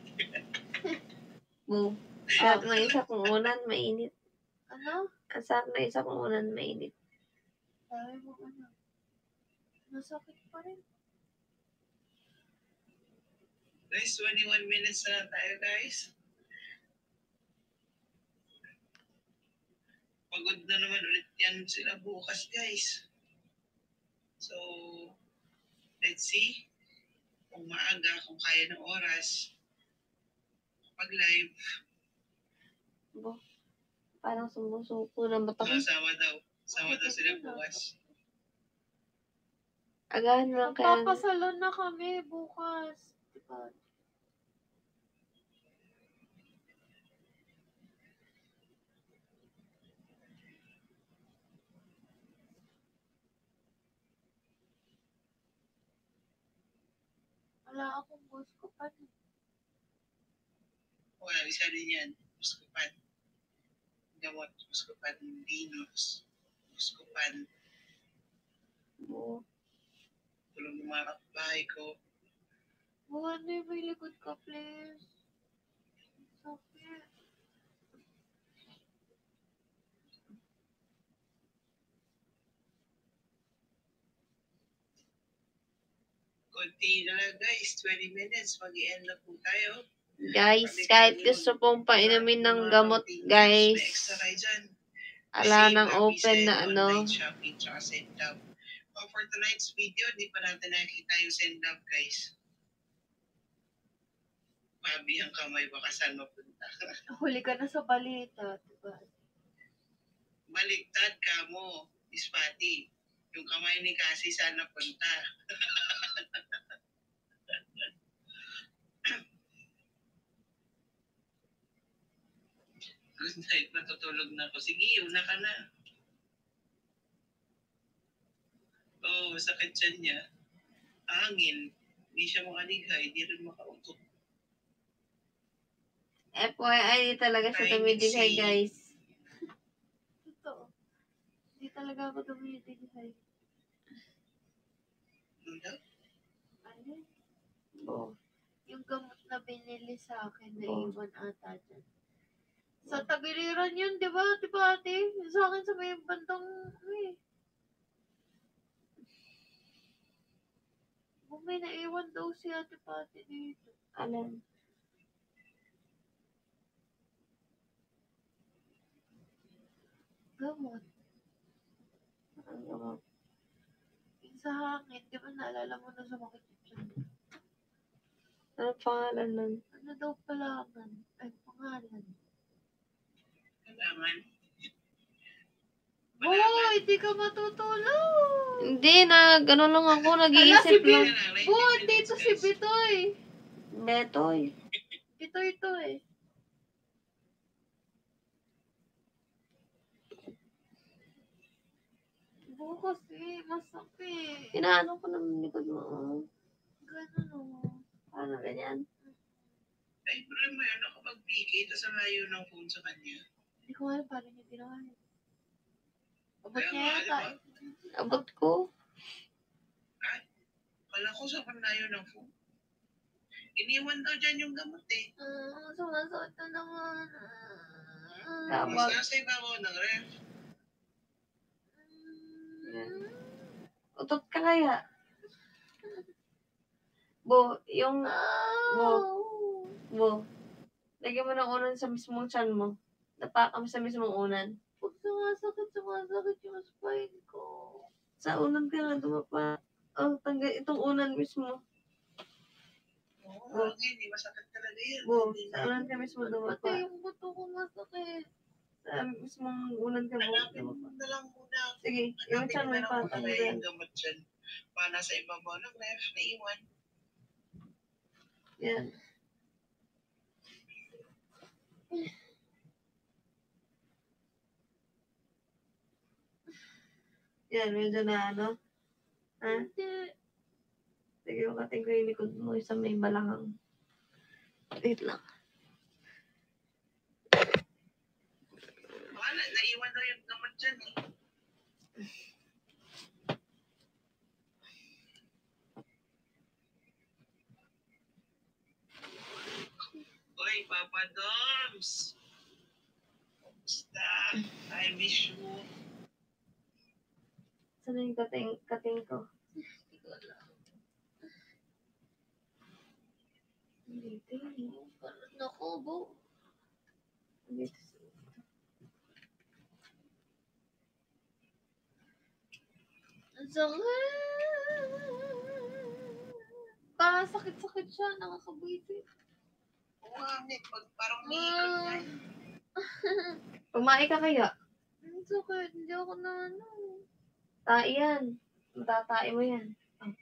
Sarap na isa kong unan, mainit. Ano? Ang sarap na isa kong unan, mainit. Sabi mo nasakit pa rin. Guys, 21 minutes na tayo, guys. Pagod na naman ulit yan sila bukas, guys. So, let's see kung maaga, kung kaya ng oras. Pag live. Parang sumusuko na mata ko. Sama daw sila bukas. Agahan lang kaya. Magpapasalon na kami bukas. Diba? Wala akong buskupan. Wala, isa din yan. Buskupan. Gamot. Buskupan. Dinos. Buskupan. Oo. Tulong ng mga kapbahay ko. Buwan na may likod ka, please. Sakit. Konti na lang guys, 20 minutes, mag-i-end na po tayo. Guys, kahit gusto pong painumin ng gamot, guys, May extra kayo dyan. ala nang Save open Send na ano. online shopping tsaka SendLove. For tonight's video, di pa natin nakikita yung SendLove guys. Mabi ang kamay, baka saan mapunta. Huli ka na sa balita, diba? Baliktad ka mo, Miss Patty. Yung kamay ni Cassie saan napunta. Good night, natutulog na ako. Sige, una ka na. Oo, sakit siya niya. Hangin. Hindi siya makaligay, hindi rin makautok. FYI, di talaga siya tumidigay, guys. Totoo. Hindi talaga ako tumidigay. Ano? Oo. Yung gamot na binili sa akin, naiwan ata dyan. Sa tagiliran yun, di ba? Di ba, ate? Sa akin sa may bandang, may naiwan daw si ate Pati dito. Alam. Gamot. Ang gamot. Yung sa hangin, di ba naalala mo na sa makikita? Ano pangalan nun? Ano daw pala nun? Ay, pangalan. Kailangan. Boy, di ka matutulog. Hindi na, gano'n lang ako, nag-iisip lang. Boy, dito si Bitoy. Betoy. Bitoy to eh. Bukas eh, masakit. Inaano ko ng likod mo. Gano'n o. Paano ganyan? Ay, bro mo yun, nakapag-piki, tapos ang layo ng phone sa kanya. Hindi ko alam paano niya ginawa yun. Abot Kaya niya nga, yata. diba? Abot ko. Kala ko sa layo ng phone. Iniwan daw dyan yung gamot eh. Sumasakit na naman. Mas nasa ibabaw ng ref. Utot ka kaya? Bo, yung... Bo. Lagyan mo ng unan sa mismong tiyan mo. Dapa ka sa mismong unan. Pag sumasakit yung spine ko. Sa unan ka nga dumapa. Oh, tanggal itong unan mismo. Oo, hindi masakit talaga yan. Bo, sa unan ka mismo dumapa. Pati yung buto ko masakit. Sa mismong unan ka mo. Hanapin mo na lang muna. Sige, yung tiyan mo ipatanggal. Yung gamot dyan. Para sa ibabaw ng ref, naiwan. Yan. Yan, medyo na ano. Ha? Sige, makating ko yung likod mo sa may balakang. Wait lang. Wala, naiwan daw yung gamot dyan eh. Oy, Papa Doms! Kumusta? I miss you. Saan yung kating ko? Dito yun. Naku, bo. Dito. Ang sakit. Parang sakit-sakit siya. Nakakabuisit. Oo nga, Nick. Parang umiikot na. Pumain ka kaya? Ang sakit. Hindi ako na ano. Tai yan. Matatai mo yan. Ang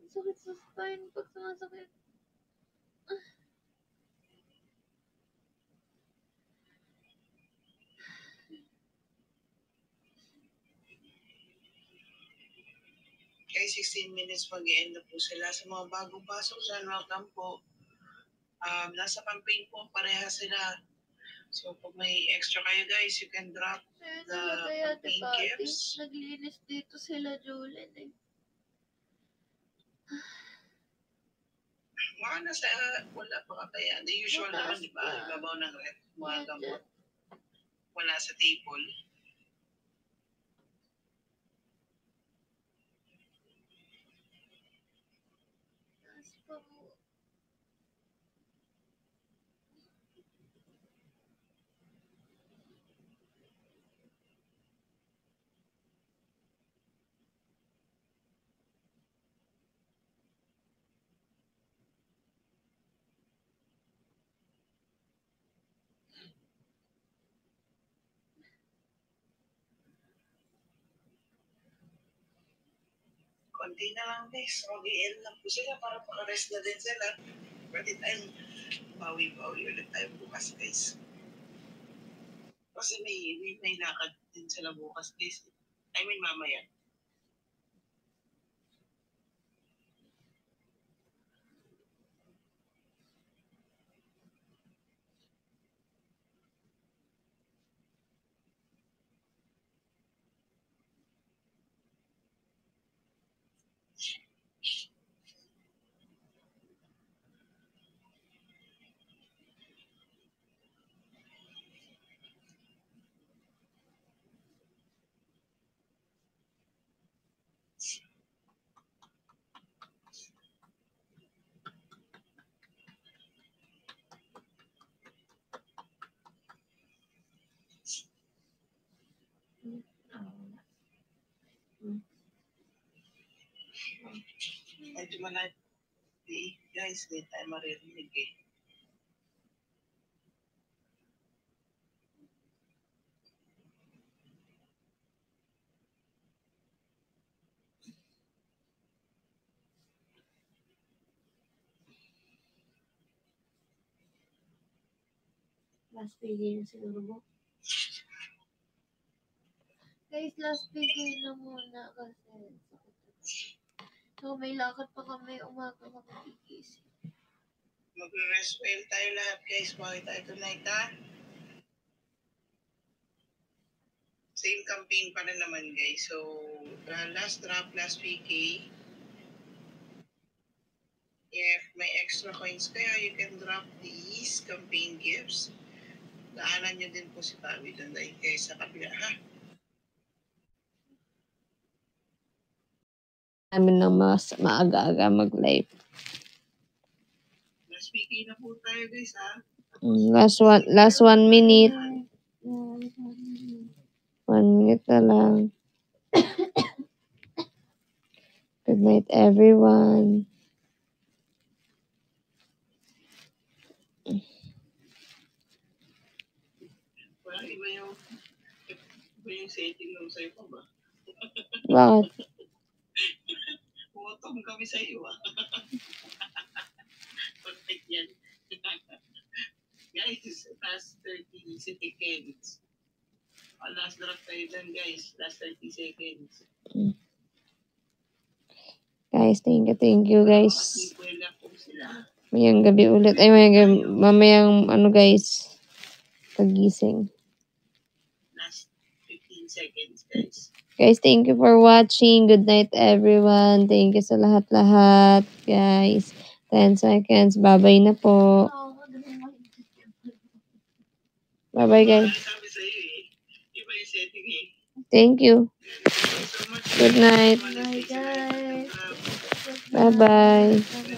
sakit sa spine pag sumasakit. Kaya 16 minutes mag-i-end na po sila. Sa mga bagong pasok dyan, welcome po. Nasa campaign po, pareha sila. So, pag may extra kayo guys, you can drop the campaign gifts. Naglinis dito sila Julen eh. Mga nasa, wala pa ka kaya. The usual naman, di ba? Ibabaw ng ref, mga gamot. Wala sa table. Konti na lang, guys. Mag-i-end lang po sila para maka-rest na din sila. Pwede tayong bawi-bawi ulit tayo bukas, guys. Kasi may lakad din sila bukas, guys. I mean, mamaya. Medyo malaki. Guys, hindi tayo maririnig eh. Last pigay na siguro mo. Guys, last pigay na muna kasi. So, may lakad pa kami. Umaga kami gigising. Mag-rest well tayo lahat, guys. Bakit tayo tonight, ha? Same campaign pa rin naman, guys. So, last drop, last PK. If may extra coins kayo, you can drop these campaign gifts. Daanan nyo din po si Bobby doon dahil kayo sa kabila, ha? Namin na mas maaga-aga mag-live. Last PK na po tayo, guys, ha? Last 1 minute. 1 minute na lang. Good night, everyone. Parang iba yung setting nung sa'yo pa ba? Bakit? Putong kami sa iyo, ha? Perfect yan. Guys, last 30 seconds. Last drop tayo dyan, guys. Last 30 seconds. Guys, thank you, guys. Wala po sila. Mayang gabi ulit. Ay, mamayang guys. Pagising. Last 15 seconds, guys. Guys, thank you for watching. Good night, everyone. Thank you sa lahat-lahat, guys. 10 seconds. Bye-bye na po. Bye-bye, guys. Sabi sa'yo eh. Iba yung setting eh. Thank you. Thank you so much. Good night. Bye, guys. Bye-bye.